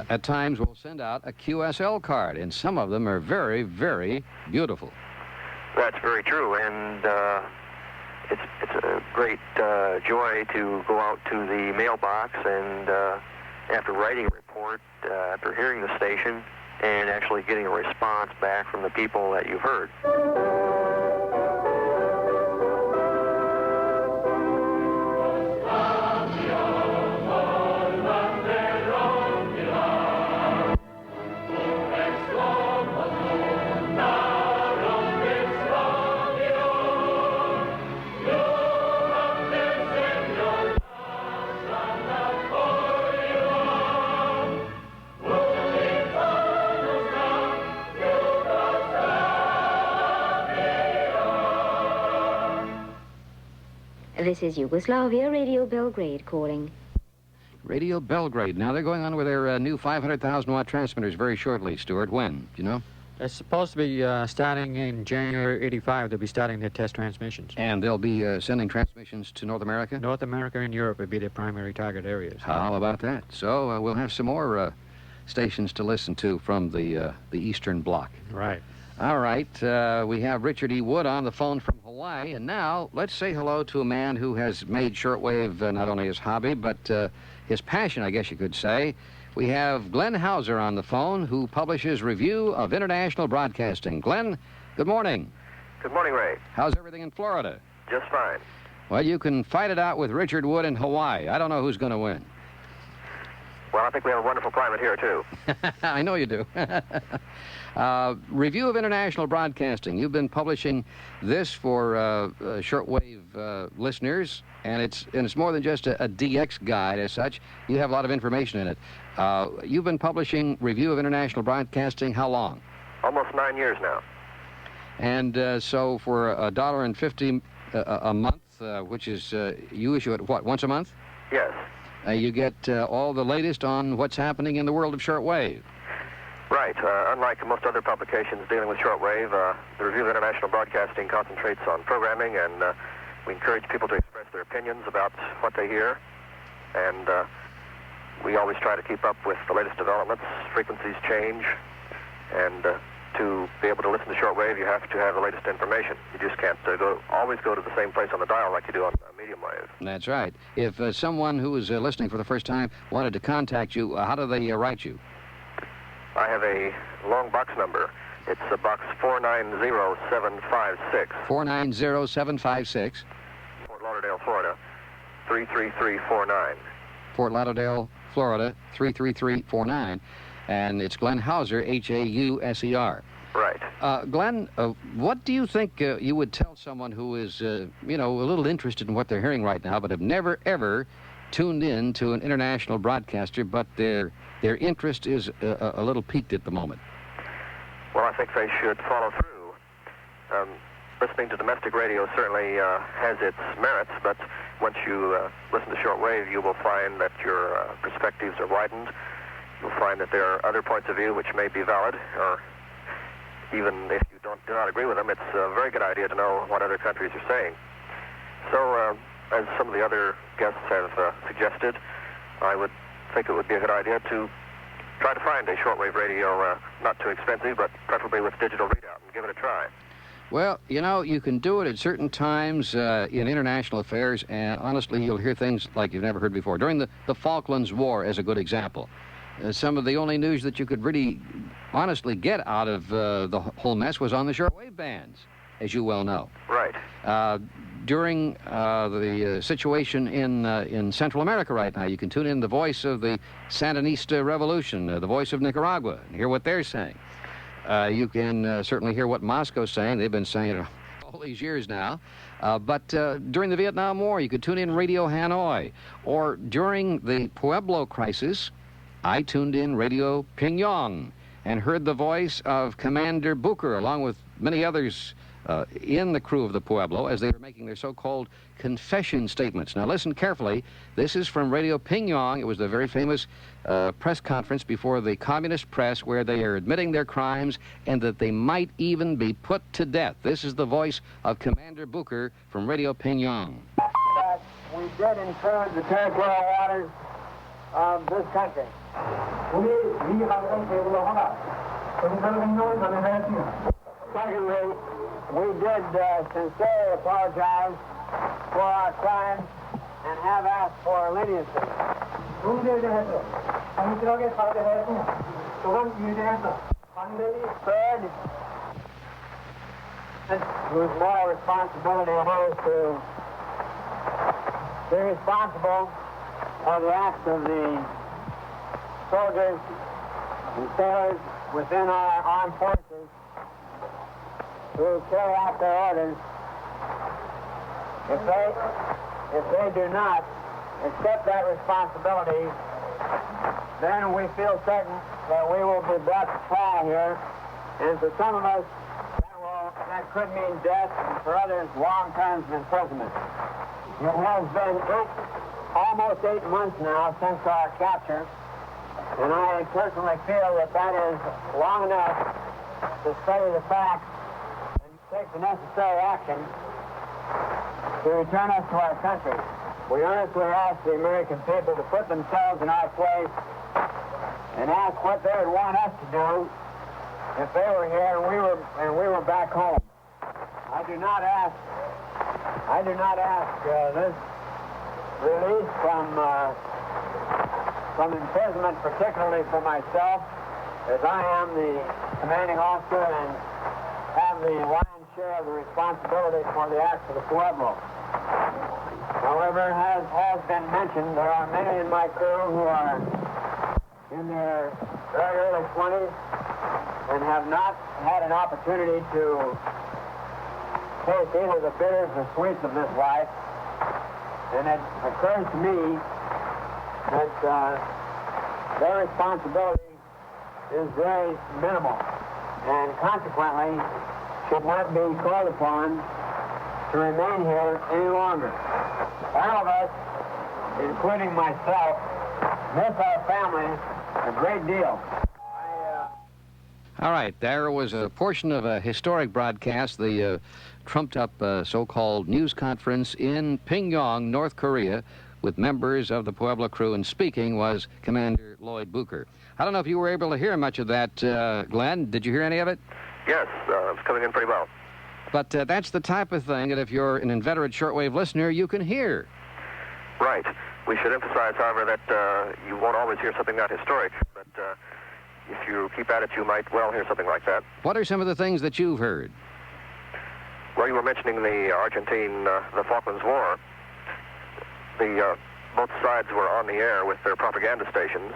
S1: at times will send out a QSL card, and some of them are very, very beautiful.
S21: That's very true, and it's a great joy to go out to the mailbox and after writing a report, after hearing the station, and actually getting a response back from the people that you've heard.
S22: This is Yugoslavia, Radio Belgrade calling.
S1: Radio Belgrade. Now, they're going on with their new 500,000-watt transmitters very shortly, Stuart. When? Do you know?
S17: It's supposed to be starting in January '85. They'll be starting their test transmissions.
S1: And they'll be sending transmissions to North America?
S17: North America and Europe would be their primary target areas.
S1: How about that? So we'll have some more stations to listen to from the Eastern Bloc.
S17: Right.
S1: All right. We have Richard E. Wood on the phone from Hawaii. And now let's say hello to a man who has made shortwave not only his hobby, but his passion, I guess you could say. We have Glenn Hauser on the phone, who publishes Review of International Broadcasting. Glenn, good morning.
S21: Good morning, Ray.
S1: How's everything in Florida?
S21: Just fine.
S1: Well, you can fight it out with Richard Wood in Hawaii. I don't know who's going to win.
S21: Well, I think we have a wonderful climate here, too.
S1: I know you do. Review of International Broadcasting. You've been publishing this for shortwave listeners, and it's more than just a DX guide as such. You have a lot of information in it. You've been publishing Review of International Broadcasting how long?
S21: Almost 9 years now.
S1: And so for $1.50 a month, which is you issue it, what, once a month?
S21: Yes.
S1: You get all the latest on what's happening in the world of shortwave.
S21: Right. Unlike most other publications dealing with shortwave, the Review of International Broadcasting concentrates on programming, and we encourage people to express their opinions about what they hear. And we always try to keep up with the latest developments. Frequencies change, and to be able to listen to shortwave, you have to have the latest information. You just can't always go to the same place on the dial like you do on medium wave.
S1: That's right. If someone who is listening for the first time wanted to contact you, how do they write you?
S21: I have a long box number. It's box 490756.
S1: 490756.
S21: Fort Lauderdale, Florida, 33349.
S1: Fort Lauderdale, Florida, 33349. And it's Glenn Hauser, Hauser.
S21: Right.
S1: Glenn, what do you think you would tell someone who is, a little interested in what they're hearing right now, but have never, ever tuned in to an international broadcaster, but their interest is a little piqued at the moment?
S21: Well, I think they should follow through. Listening to domestic radio certainly has its merits, but once you listen to shortwave, you will find that your perspectives are widened. You'll find that there are other points of view which may be valid, or even if you do not agree with them, it's a very good idea to know what other countries are saying. So, as some of the other guests have suggested, I would think it would be a good idea to try to find a shortwave radio, not too expensive, but preferably with digital readout, and give it a try.
S1: Well, you can do it at certain times in international affairs, and honestly, you'll hear things like you've never heard before. During the Falklands War, as a good example, some of the only news that you could really honestly get out of the whole mess was on the shortwave bands, as you well know.
S21: Right.
S1: During the situation in Central America right now, you can tune in the voice of the Sandinista Revolution, the voice of Nicaragua, and hear what they're saying. You can certainly hear what Moscow's saying. They've been saying it all these years now. But during the Vietnam War, you could tune in Radio Hanoi. Or during the Pueblo crisis, I tuned in Radio Pyongyang and heard the voice of Commander Booker, along with many others in the crew of the Pueblo, as they were making their so-called confession statements. Now listen carefully. This is from Radio Pyongyang. It was the very famous press conference before the communist press where they are admitting their crimes and that they might even be put to death. This is the voice of Commander Booker from Radio Pyongyang.
S2: That we did include the territorial waters of this country. Secondly, we did sincerely apologize for our crimes and have asked for leniency. Third, whose moral responsibility it is to be responsible for the acts of the soldiers and sailors within our armed forces who carry out their orders. If they do not accept that responsibility, then we feel certain that we will be brought to trial here, and for some of us, that could mean death, and for others, long terms of imprisonment. It has been almost 8 months now since our capture, and I personally feel that that is long enough to study the facts and take the necessary action to return us to our country. We earnestly ask the American people to put themselves in our place and ask what they would want us to do if they were here and we were back home. I do not ask this release from imprisonment, particularly for myself, as I am the commanding officer and have the lion's share of the responsibility for the acts of the Pueblo. However, as has been mentioned, there are many in my crew who are in their very early 20s and have not had an opportunity to taste either the bitters or sweets of this life. And it occurs to me that their responsibility is very minimal and consequently should not be called upon to remain here any longer. All of us, including myself, miss our families a great deal.
S1: All right, there was a portion of a historic broadcast, the trumped-up so-called news conference in Pyongyang, North Korea, with members of the Pueblo crew, and speaking was Commander Lloyd Bucher. I don't know if you were able to hear much of that, Glenn. Did you hear any of it?
S21: Yes, it's coming in pretty well.
S1: But that's the type of thing that if you're an inveterate shortwave listener, you can hear.
S21: Right. We should emphasize, however, that you won't always hear something that historic, but if you keep at it, you might well hear something like that.
S1: What are some of the things that you've heard?
S21: Well, you were mentioning the the Falklands War. Both sides were on the air with their propaganda stations.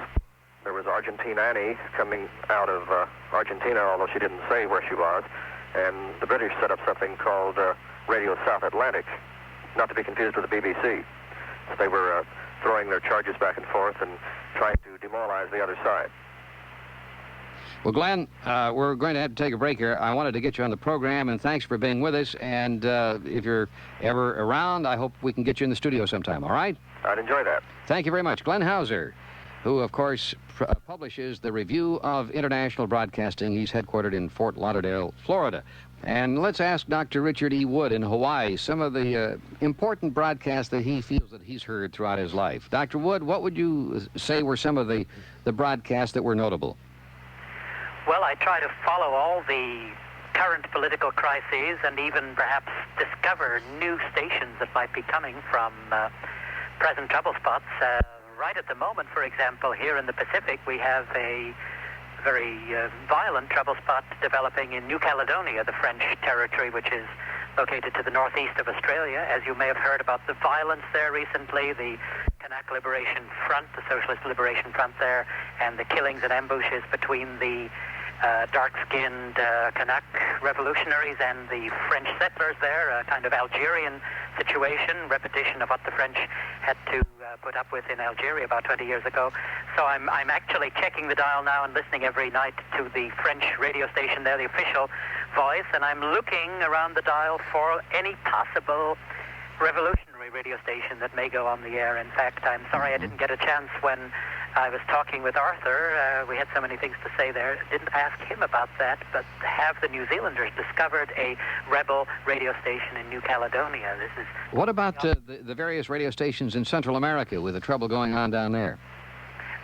S21: There was Argentine Annie coming out of Argentina, although she didn't say where she was. And the British set up something called Radio South Atlantic, not to be confused with the BBC. So they were throwing their charges back and forth and trying to demoralize the other side.
S1: Well, Glenn, we're going to have to take a break here. I wanted to get you on the program, and thanks for being with us. And if you're ever around, I hope we can get you in the studio sometime, all right?
S21: I'd enjoy that.
S1: Thank you very much. Glenn Hauser, who, of course, publishes the Review of International Broadcasting. He's headquartered in Fort Lauderdale, Florida. And let's ask Dr. Richard E. Wood in Hawaii some of the important broadcasts that he feels that he's heard throughout his life. Dr. Wood, what would you say were some of the broadcasts that were notable?
S18: Well, I try to follow all the current political crises and even perhaps discover new stations that might be coming from present trouble spots. Right at the moment, for example, here in the Pacific, we have a very violent trouble spot developing in New Caledonia, the French territory, which is located to the northeast of Australia. As you may have heard about the violence there recently, the Kanak Liberation Front, the Socialist Liberation Front there, and the killings and ambushes between the dark-skinned Kanak revolutionaries and the French settlers there, a kind of Algerian situation, repetition of what the French had to put up with in Algeria about 20 years ago. So I'm actually checking the dial now and listening every night to the French radio station there, the official voice, and I'm looking around the dial for any possible revolutionary radio station that may go on the air. In fact, I'm sorry I didn't get a chance when I was talking with Arthur. We had so many things to say there. Didn't ask him about that, but have the New Zealanders discovered a rebel radio station in New Caledonia? This is...
S1: What about the various radio stations in Central America with the trouble going on down there?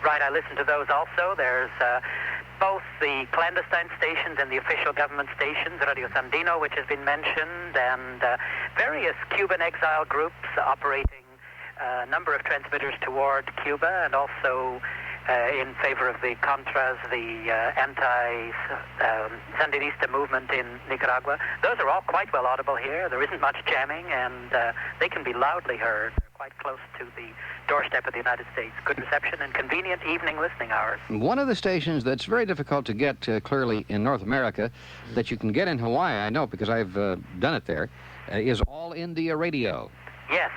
S18: Right, I listen to those also. There's both the clandestine stations and the official government stations, Radio Sandino, which has been mentioned, and various Cuban exile groups operating a number of transmitters toward Cuba, and also in favor of the Contras, the anti-Sandinista movement in Nicaragua. Those are all quite well audible here. There isn't much jamming, and they can be loudly heard. They're quite close to the doorstep of the United States. Good reception and convenient evening listening hours.
S1: One of the stations that's very difficult to get clearly in North America, that you can get in Hawaii, I know because I've done it there, is All India Radio.
S18: Yes.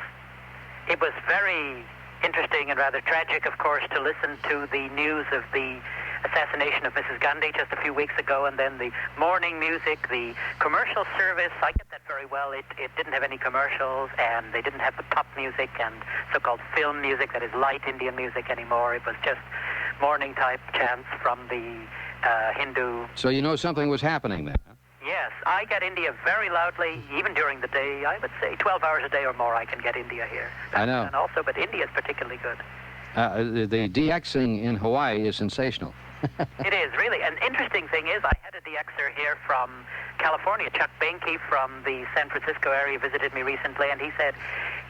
S18: It was very interesting and rather tragic, of course, to listen to the news of the assassination of Mrs. Gandhi just a few weeks ago, and then the morning music, the commercial service. I get that very well. It didn't have any commercials, and they didn't have the pop music and so-called film music, that is light Indian music, anymore. It was just morning-type chants from the Hindu.
S1: So you know something was happening there. Huh?
S18: Yes, I get India very loudly, even during the day. I would say 12 hours a day or more I can get India here.
S1: I know.
S18: And also, but India is particularly good.
S1: The DXing in Hawaii is sensational.
S18: It is, really. An interesting thing is I had a DXer here from California. Chuck Benke from the San Francisco area visited me recently, and he said,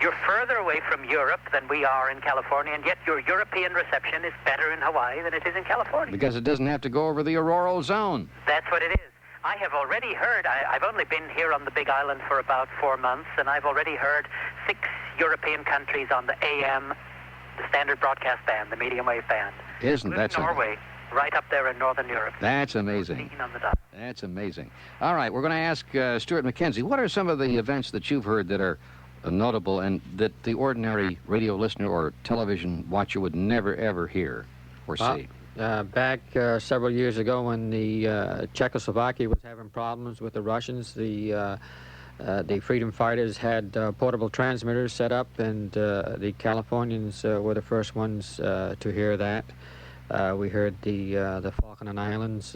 S18: you're further away from Europe than we are in California, and yet your European reception is better in Hawaii than it is in California.
S1: Because it doesn't have to go over the auroral zone.
S18: That's what it is. I have already heard, I've only been here on the Big Island for about 4 months, and I've already heard 6 European countries on the AM, the standard broadcast band, the medium wave band.
S1: Isn't that something?
S18: Norway, right up there in northern Europe.
S1: That's amazing.
S18: On the dot.
S1: That's amazing. All right, we're going to ask Stuart McKenzie, what are some of the events that you've heard that are notable and that the ordinary radio listener or television watcher would never, ever hear or see?
S17: Back several years ago when the Czechoslovakia was having problems with the Russians, the freedom fighters had portable transmitters set up, and the Californians were the first ones to hear that. We heard the Falkland Islands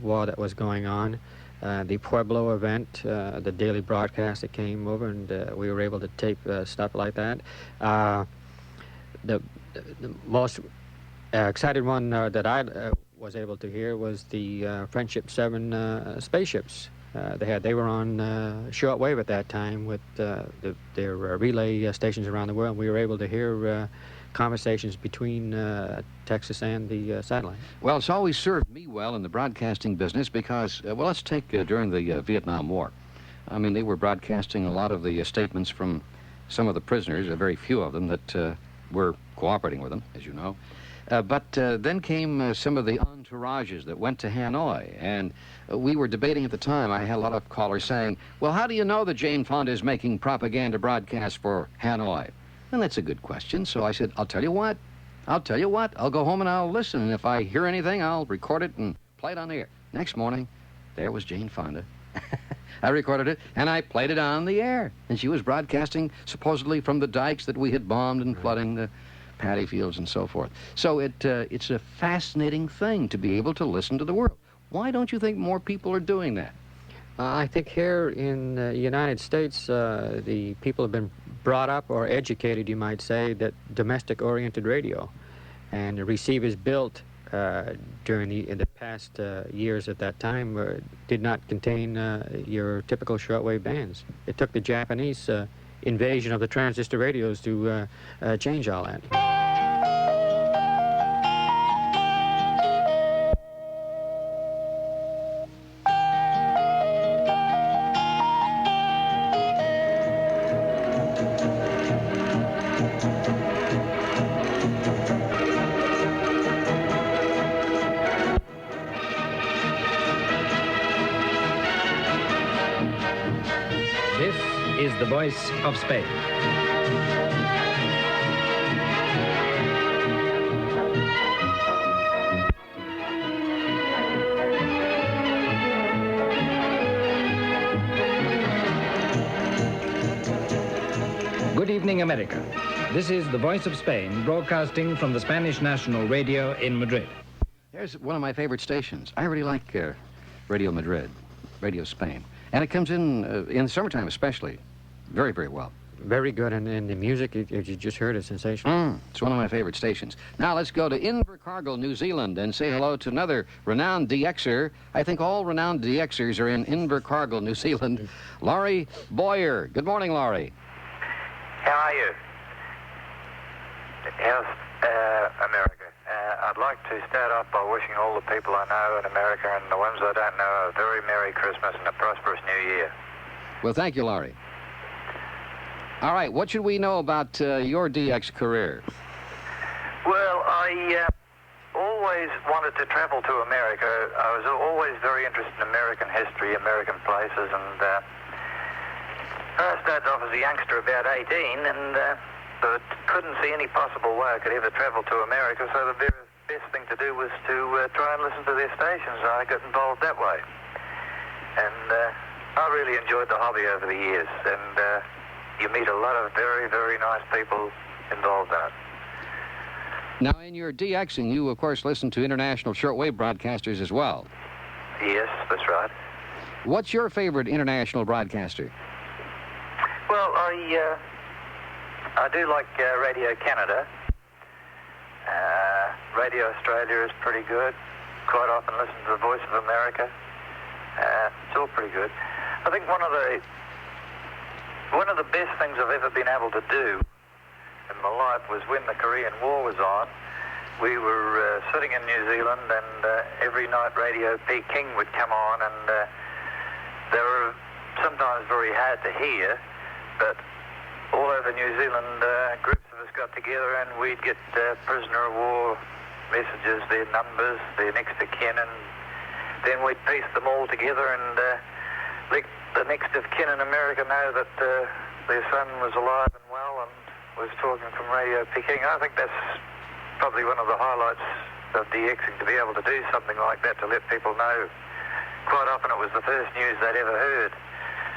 S17: war that was going on, the Pueblo event, the daily broadcast that came over, and we were able to tape stuff like that. The most excited one that I was able to hear was the Friendship 7 spaceships. They were on shortwave at that time with their relay stations around the world. We were able to hear conversations between Texas and the satellite.
S1: Well, it's always served me well in the broadcasting business because, well, let's take during the Vietnam War. I mean, they were broadcasting a lot of the statements from some of the prisoners, a very few of them that were cooperating with them, as you know. But then came some of the entourages that went to Hanoi, and we were debating at the time. I had a lot of callers saying, well, how do you know that Jane Fonda is making propaganda broadcasts for Hanoi? And that's a good question. So I said, I'll tell you what. I'll go home and I'll listen, and if I hear anything, I'll record it and play it on the air. Next morning, there was Jane Fonda. I recorded it, and I played it on the air. And she was broadcasting supposedly from the dikes that we had bombed and flooding the paddy fields and so forth. So it's a fascinating thing to be able to listen to the world. Why don't you think more people are doing that?
S17: I think here in the United States, the people have been brought up or educated, you might say, that domestic-oriented radio. And the receivers built during the past years at that time did not contain your typical shortwave bands. It took the Japanese invasion of the transistor radios to change all that.
S3: This is the voice of Spain. Good evening, America. This is the voice of Spain, broadcasting from the Spanish National Radio in Madrid.
S1: There's one of my favorite stations. I really like Radio Madrid, Radio Spain. And it comes in the summertime especially, very, very well.
S17: Very good, and the music, as you just heard, is sensational.
S1: It's one of my favorite stations. Now let's go to Invercargill, New Zealand, and say hello to another renowned DXer. I think all renowned DXers are in Invercargill, New Zealand. Laurie Boyer. Good morning, Laurie.
S4: How are you? How's America? I'd like to start off by wishing all the people I know in America and the ones I don't know a very Merry Christmas and a prosperous New Year.
S1: Well, thank you, Laurie. All right, what should we know about your DX career?
S4: Well, I always wanted to travel to America. I was always very interested in American history, American places, and I started off as a youngster about 18, and but couldn't see any possible way I could ever travel to America, so the very best thing to do was to try and listen to their stations. I got involved that way. And I really enjoyed the hobby over the years, and you meet a lot of very, very nice people involved in it.
S1: Now, in your DXing, you, of course, listen to international shortwave broadcasters as well.
S4: Yes, that's right.
S1: What's your favorite international broadcaster?
S4: Well, I do like Radio Canada. Radio Australia is pretty good. Quite often listen to the Voice of America. It's all pretty good. I think one of the best things I've ever been able to do in my life was when the Korean War was on. We were sitting in New Zealand, and every night Radio Peking would come on, and they were sometimes very hard to hear, but all over New Zealand, groups of us got together, and we'd get prisoner of war messages, their numbers, their next of kin, and then we'd piece them all together and let the next of kin in America know that their son was alive and well and was talking from Radio Peking. I think that's probably one of the highlights of DXing, to be able to do something like that, to let people know. Quite often it was the first news they'd ever heard.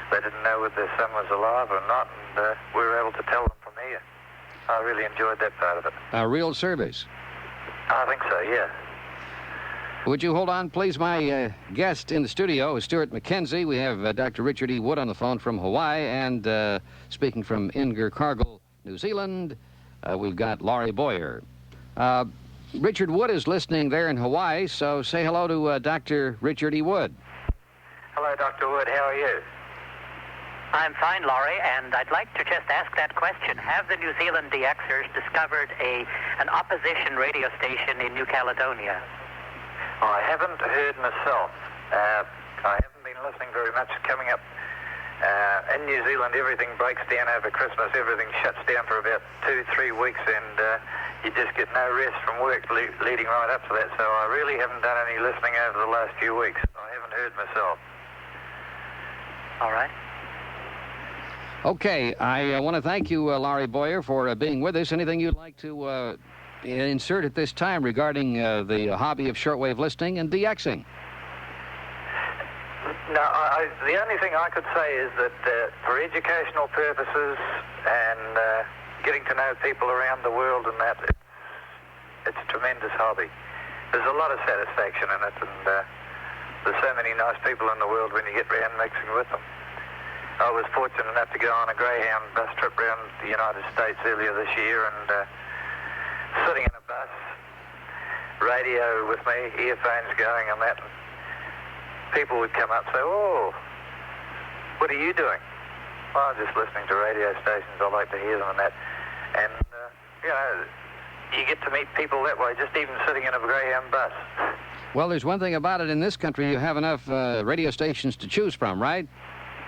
S4: They didn't know whether their son was alive or not, and we were able to tell them from here. I really enjoyed that part of it.
S1: A real service.
S4: I think so, yeah.
S1: Would you hold on, please? My guest in the studio is Stuart McKenzie. We have Dr. Richard E. Wood on the phone from Hawaii, and speaking from Invercargill, New Zealand, we've got Laurie Boyer. Richard Wood is listening there in Hawaii, so say hello to Dr. Richard E. Wood.
S4: Hello, Dr. Wood. How are you?
S18: I'm fine, Laurie, and I'd like to just ask that question. Have the New Zealand DXers discovered an opposition radio station in New Caledonia?
S4: I haven't heard myself. I haven't been listening very much. Coming up in New Zealand, everything breaks down over Christmas. Everything shuts down for about 2-3 weeks, and you just get no rest from work leading right up to that. So I really haven't done any listening over the last few weeks. I haven't heard myself.
S18: All right.
S1: Okay, I want to thank you, Laurie Boyer, for being with us. Anything you'd like to insert at this time regarding the hobby of shortwave listening and DXing?
S4: No, the only thing I could say is that for educational purposes and getting to know people around the world and that, it's a tremendous hobby. There's a lot of satisfaction in it, and there's so many nice people in the world when you get round mixing with them. I was fortunate enough to go on a Greyhound bus trip around the United States earlier this year, and sitting in a bus, radio with me, earphones going and that, and people would come up and say, "Oh, what are you doing?" "Well, I'm just listening to radio stations. I like to hear them and that." And, you know, you get to meet people that way, just even sitting in a Greyhound bus.
S1: Well, there's one thing about it in this country. You have enough radio stations to choose from, right?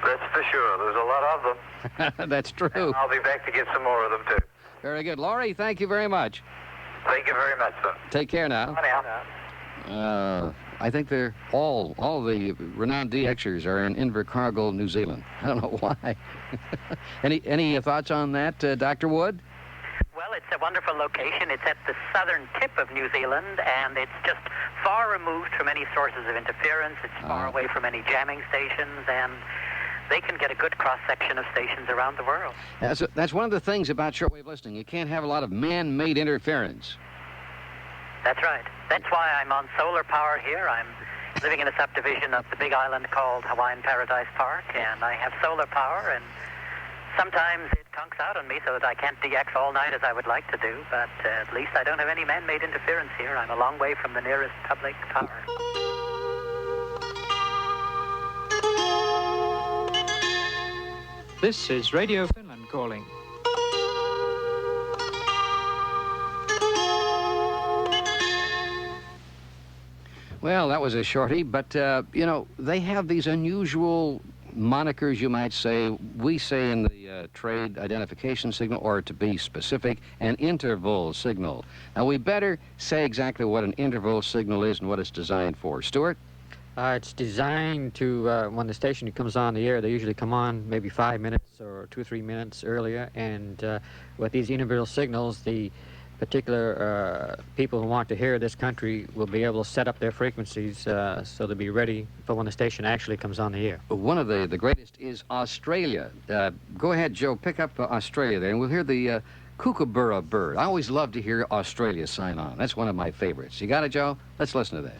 S4: That's for sure. There's a lot of them.
S1: That's true.
S4: And I'll be back to get some more of them, too.
S1: Very good. Laurie, thank you very much.
S4: Thank you very much, sir.
S1: Take care now.
S4: Bye now.
S1: I think they're all the renowned DXers are in Invercargill, New Zealand. I don't know why. Any thoughts on that, Dr. Wood?
S18: Well, it's a wonderful location. It's at the southern tip of New Zealand, and it's just far removed from any sources of interference. It's far away from any jamming stations, and they can get a good cross-section of stations around the world.
S1: That's one of the things about shortwave listening. You can't have a lot of man-made interference.
S18: That's right. That's why I'm on solar power here. I'm living in a subdivision of the big island called Hawaiian Paradise Park, and I have solar power, and sometimes it conks out on me so that I can't DX all night as I would like to do, but at least I don't have any man-made interference here. I'm a long way from the nearest public power.
S3: This is Radio Finland calling.
S1: Well, that was a shorty, but, you know, they have these unusual monikers, you might say. We say in the trade identification signal, or to be specific, an interval signal. Now, we better say exactly what an interval signal is and what it's designed for. Stuart?
S17: It's designed to, when the station comes on the air, they usually come on maybe 5 minutes or 2 or 3 minutes earlier, and with these interval signals, the particular people who want to hear this country will be able to set up their frequencies so they'll be ready for when the station actually comes on the air.
S1: One of the greatest is Australia. Go ahead, Joe, pick up Australia there, and we'll hear the kookaburra bird. I always love to hear Australia sign on. That's one of my favorites. You got it, Joe? Let's listen to this.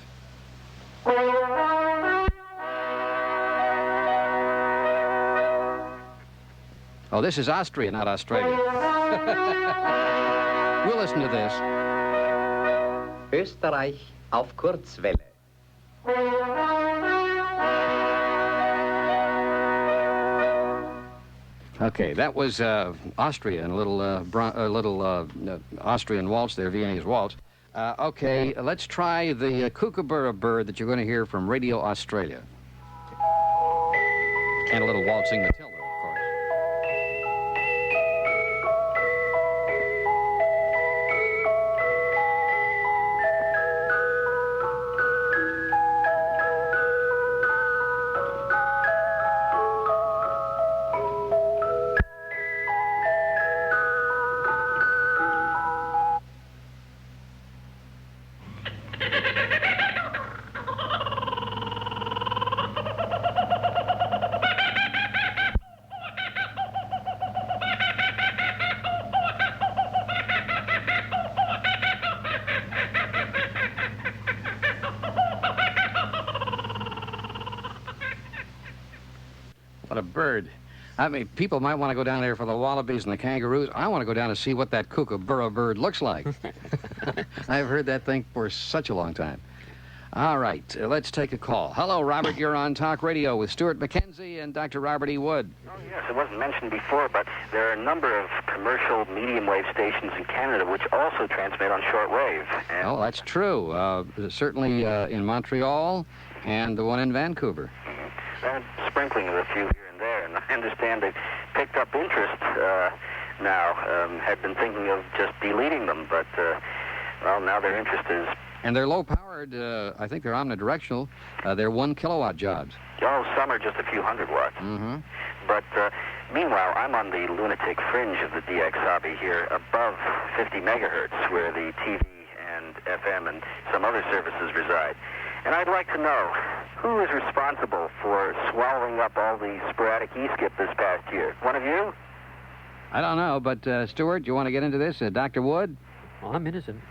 S1: Oh, this is Austria, not Australia. We'll listen to this.
S7: Österreich auf Kurzwelle.
S1: Okay, that was Austria and a little Austrian waltz there, Viennese waltz. Okay, let's try the kookaburra bird that you're going to hear from Radio Australia. And a little waltzing Matilda, of course. What a bird. I mean, people might want to go down there for the wallabies and the kangaroos. I want to go down and see what that kookaburra bird looks like. I've heard that thing for such a long time. All right, let's take a call. Hello, Robert. You're on Talk Radio with Stuart McKenzie and Dr. Robert E. Wood.
S9: Oh, yes. It wasn't mentioned before, but there are a number of commercial medium wave stations in Canada which also transmit on shortwave.
S1: Oh, that's true. Certainly in Montreal and the one in Vancouver.
S9: And sprinkling of a few here and there, and I understand they've picked up interest now. Had been thinking of just deleting them, but, well, now their interest is...
S1: And they're low-powered. I think they're omnidirectional. They're 1 kilowatt jobs.
S9: Oh, some are just a few hundred watts.
S1: Mm-hmm.
S9: But meanwhile, I'm on the lunatic fringe of the DX hobby here, above 50 megahertz, where the TV and FM and some other services reside. And I'd like to know, who is responsible for swallowing up all the sporadic E-skip this past year? One of you?
S1: I don't know, but Stuart, you want to get into this? Dr. Wood?
S17: Well, I'm innocent.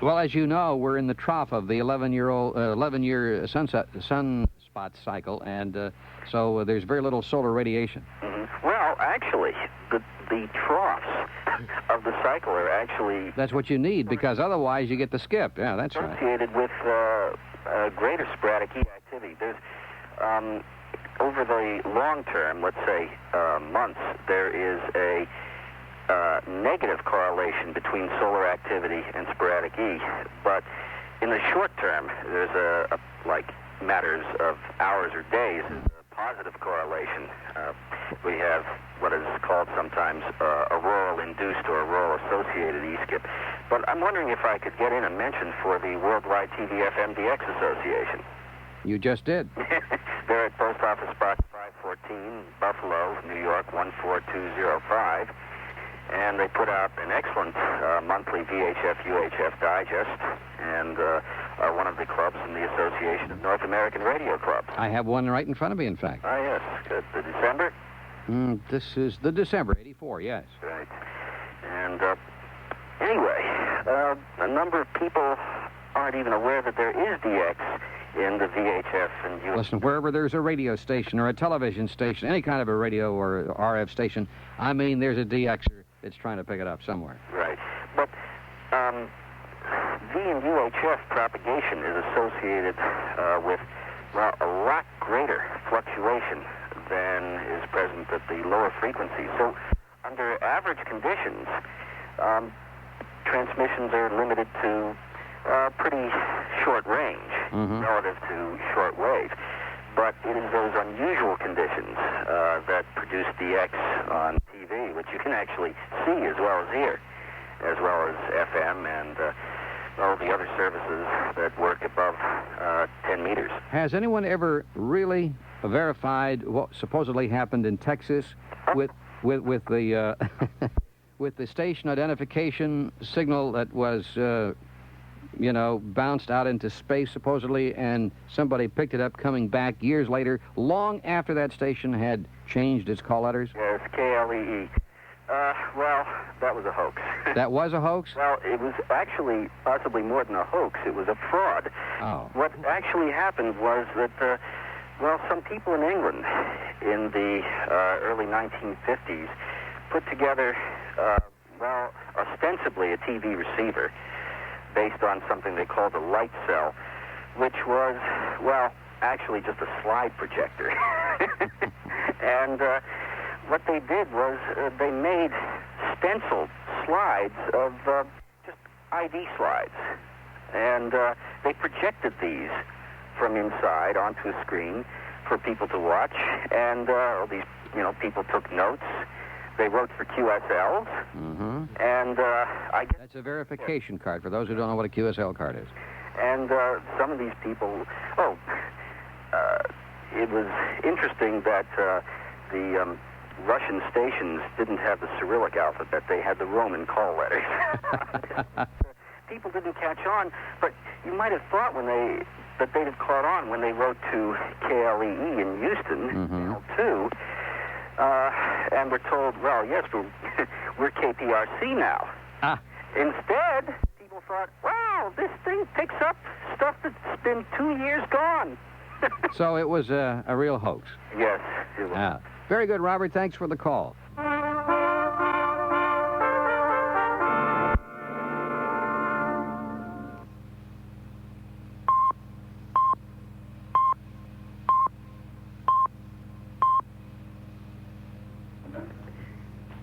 S1: Well, as you know, we're in the trough of the 11-year sunspot cycle, and so there's very little solar radiation.
S9: Mm-hmm. Well, actually, the troughs of the cycle are actually...
S1: That's what you need, because otherwise you get the skip. Yeah, that's right.
S9: Associated with greater sporadic E activity. There's, over the long term, let's say months, there is a negative correlation between solar activity and sporadic E. But in the short term, there's like matters of hours or days, a positive correlation. We have what is called sometimes auroral-induced or auroral-associated E-skip. But I'm wondering if I could get in a mention for the Worldwide TV-FMDX Association.
S1: You just did.
S9: They're at Post Office Box 514, Buffalo, New York 14205. And they put out an excellent monthly VHF-UHF digest, and are one of the clubs in the Association of North American Radio Clubs.
S1: I have one right in front of me, in fact.
S9: Ah, yes. Good. The December?
S1: This is the December, 84, yes.
S9: Right. And anyway, a number of people aren't even aware that there is DX in the VHF and UHF.
S1: Listen, wherever there's a radio station or a television station, any kind of a radio or RF station, I mean, there's a DXer that's trying to pick it up somewhere.
S9: Right. But V and UHF propagation is associated with, well, a lot greater fluctuation than is present at the lower frequencies. So under average conditions, transmissions are limited to pretty short range relative to short wave. But it is those unusual conditions that produce DX on TV, which you can actually see as well as hear, as well as FM and all the other services that work above 10 meters.
S1: Has anyone ever really verified what supposedly happened in Texas with the with the station identification signal that was bounced out into space, supposedly, and somebody picked it up coming back years later, long after that station had changed its call letters?
S9: Yes, KLEE. Well, that was a hoax.
S1: That was a hoax?
S9: Well, it was actually possibly more than a hoax. It was a fraud.
S1: Oh.
S9: What actually happened was that, some people in England in the early 1950s put together, ostensibly a TV receiver based on something they called a light cell, which was, actually just a slide projector. And what they did was they made stenciled slides of just ID slides. And they projected these from inside onto a screen for people to watch. And these, people took notes. They wrote for QSLs.
S1: Mm-hmm.
S9: And I guess...
S1: That's a verification card, for those who don't know what a QSL card is.
S9: And some of these people... it was interesting that the Russian stations didn't have the Cyrillic alphabet. They had the Roman call letters. People didn't catch on, but you might have thought that they'd have caught on when they wrote to KLEE in Houston, L2, and were told, yes, we're KPRC now. Instead, people thought, wow, this thing picks up stuff that's been 2 years gone.
S1: So it was a real hoax.
S9: Yes, it was.
S1: Very good, Robert. Thanks for the call.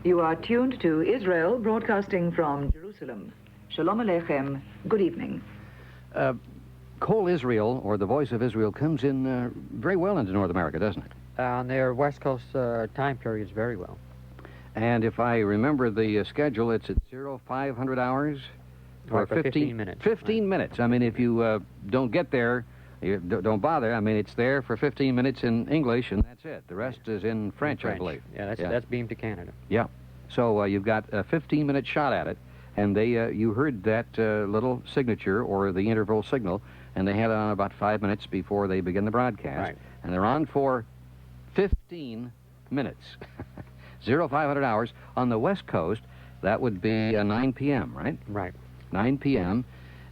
S6: You are tuned to Israel, broadcasting from Jerusalem. Shalom Aleichem. Good evening.
S1: Call Israel, or the Voice of Israel, comes in very well into North America, doesn't it?
S17: On their West Coast time periods, very well.
S1: And if I remember the schedule, it's at 0500 hours
S17: for 15 minutes.
S1: 15 minutes. I mean, if you don't get there, you don't bother. I mean, it's there for 15 minutes in English, and that's it. The rest is in French, I believe.
S17: Yeah, that's beamed to Canada.
S1: Yeah. So you've got a 15-minute shot at it, and you heard that little signature or the interval signal, and they had it on about 5 minutes before they begin the broadcast.
S17: Right.
S1: And they're on for 15 minutes. 0500 hours. On the West Coast, that would be 9 p.m., right?
S17: Right. 9
S1: p.m.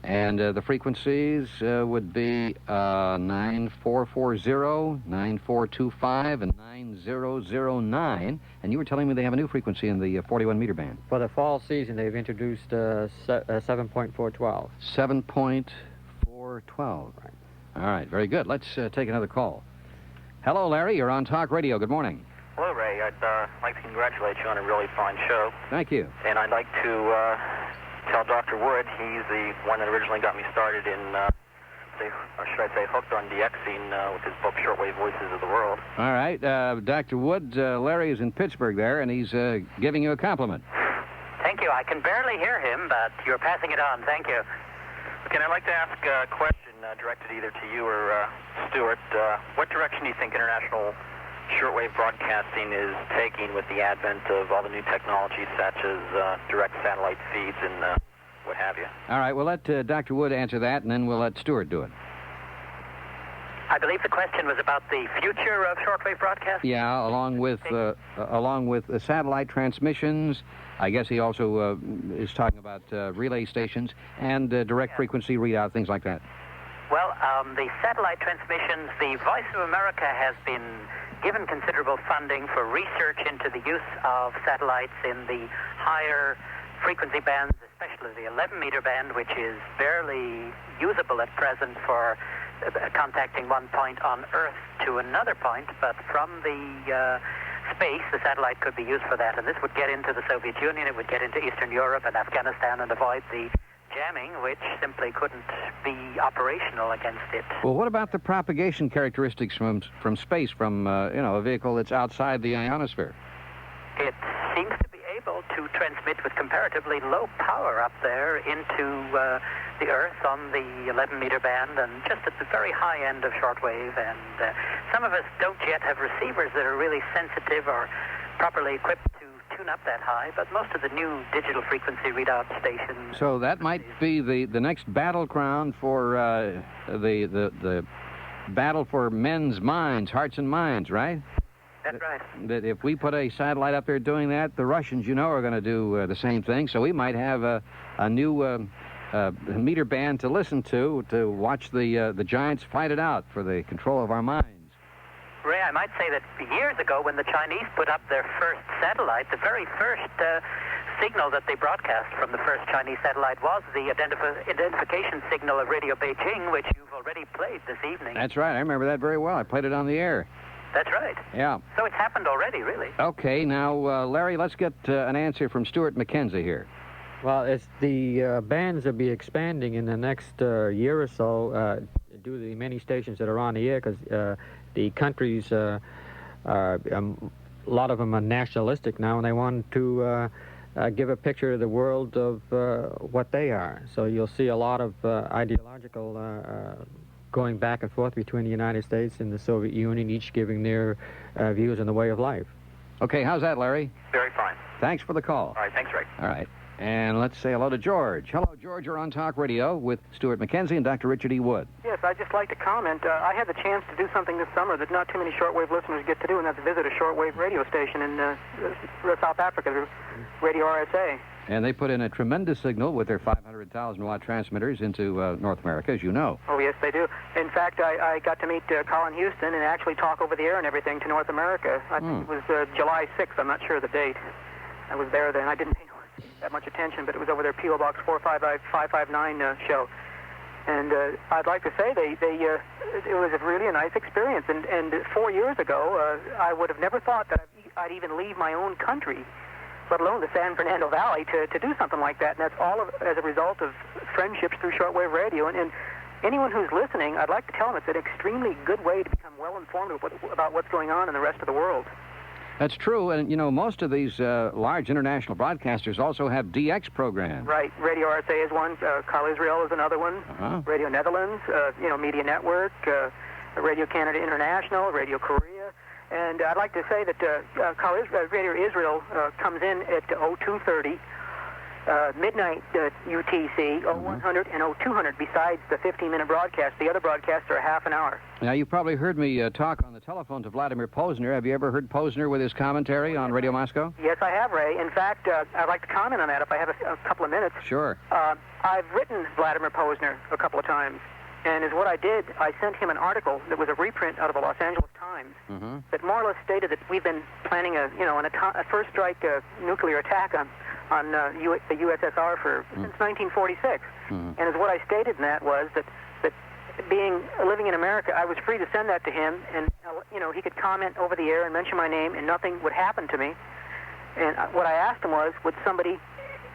S1: And the frequencies would be 9440, 9425, and 9009. And you were telling me they have a new frequency in the 41-meter band.
S17: For the fall season, they've introduced 7.412.
S1: 7.412. Right. All right, very good. Let's take another call. Hello, Larry. You're on Talk Radio. Good morning.
S10: Hello, Ray. I'd like to congratulate you on a really fine show.
S1: Thank you.
S10: And I'd like to tell Dr. Wood he's the one that originally got me started in, or should I say, hooked on DXing with his book, Shortwave Voices of the World.
S1: All right. Dr. Wood, Larry is in Pittsburgh there, and he's giving you a compliment.
S18: Thank you. I can barely hear him, but you're passing it on. Thank you.
S10: Okay, I'd like to ask a question directed either to you or Stuart. What direction do you think international shortwave broadcasting is taking with the advent of all the new technologies such as direct satellite feeds and what have you?
S1: All right, we'll let Dr. Wood answer that, and then we'll let Stuart do it.
S18: I believe the question was about the future of shortwave broadcasting?
S1: Yeah, along with satellite transmissions. I guess he also is talking about relay stations and direct frequency readout, things like that.
S18: Well, the satellite transmissions, the Voice of America has been given considerable funding for research into the use of satellites in the higher frequency bands, especially the 11-meter band, which is barely usable at present for contacting one point on Earth to another point, but from the space, the satellite could be used for that. And this would get into the Soviet Union, it would get into Eastern Europe and Afghanistan and avoid the jamming, which simply couldn't be operational against it.
S1: Well, what about the propagation characteristics from space, from a vehicle that's outside the ionosphere?
S18: It seems to be able to transmit with comparatively low power up there into the Earth on the 11-meter band and just at the very high end of shortwave. And some of us don't yet have receivers that are really sensitive or properly equipped to tune up that high, but most of the new digital frequency readout stations...
S1: So that might be the next battleground for the battle for men's minds, hearts and minds, right?
S18: That's right.
S1: That if we put a satellite up there doing that, the Russians, are going to do the same thing. So we might have a new meter band to listen to watch the giants fight it out for the control of our minds.
S18: Ray, I might say that years ago when the Chinese put up their first satellite, the very first signal that they broadcast from the first Chinese satellite was the identification signal of Radio Beijing, which you've already played this evening.
S1: That's right. I remember that very well. I played it on the air.
S18: That's right.
S1: Yeah.
S18: So it's happened already, really.
S1: Okay, now, Larry, let's get an answer from Stuart McKenzie here.
S17: Well, it's the bands will be expanding in the next year or so due to the many stations that are on the air, because the countries, a lot of them are nationalistic now, and they want to give a picture of the world of what they are. So you'll see a lot of ideological going back and forth between the United States and the Soviet Union, each giving their views on the way of life.
S1: Okay, how's that, Larry?
S10: Very fine.
S1: Thanks for the call.
S10: All right, thanks, Ray.
S1: All right. And let's say hello to George. Hello, George. You're on Talk Radio with Stuart McKenzie and Dr. Richard E. Wood.
S5: Yes, I'd just like to comment. I had the chance to do something this summer that not too many shortwave listeners get to do, and that's visit a shortwave radio station in South Africa, Radio RSA.
S1: And they put in a tremendous signal with their 500,000-watt transmitters into North America, as you know.
S5: Oh, yes, they do. In fact, I got to meet Colin Houston and actually talk over the air and everything to North America. I think it was July 6th. I'm not sure of the date. I was there then. I didn't pay that much attention, but it was over their P.O. Box 45559 show. And I'd like to say it was really a nice experience. And 4 years ago, I would have never thought that I'd even leave my own country, let alone the San Fernando Valley, to do something like that. And that's all as a result of friendships through shortwave radio. And anyone who's listening, I'd like to tell them it's an extremely good way to become well-informed about what's going on in the rest of the world.
S1: That's true, and most of these large international broadcasters also have DX programs.
S5: Right. Radio RSA is one. Carl Israel is another one. Radio Netherlands, Media Network, Radio Canada International, Radio Korea. And I'd like to say that Radio Israel comes in at 0230, midnight UTC, 0100 and 0200, besides the 15-minute broadcast. The other broadcasts are a half an hour.
S1: Now, you probably heard me talk on the telephone to Vladimir Posner. Have you ever heard Posner with his commentary on Radio Moscow?
S5: Yes, I have, Ray. In fact, I'd like to comment on that if I have a couple of minutes.
S1: Sure.
S5: I've written Vladimir Posner a couple of times, and as what I did, I sent him an article that was a reprint out of the Los Angeles Times that more or less stated that we've been planning a first strike nuclear attack on the USSR since 1946. And as what I stated in that was that living in America, I was free to send that to him, and he could comment over the air and mention my name, and nothing would happen to me. And what I asked him was, would somebody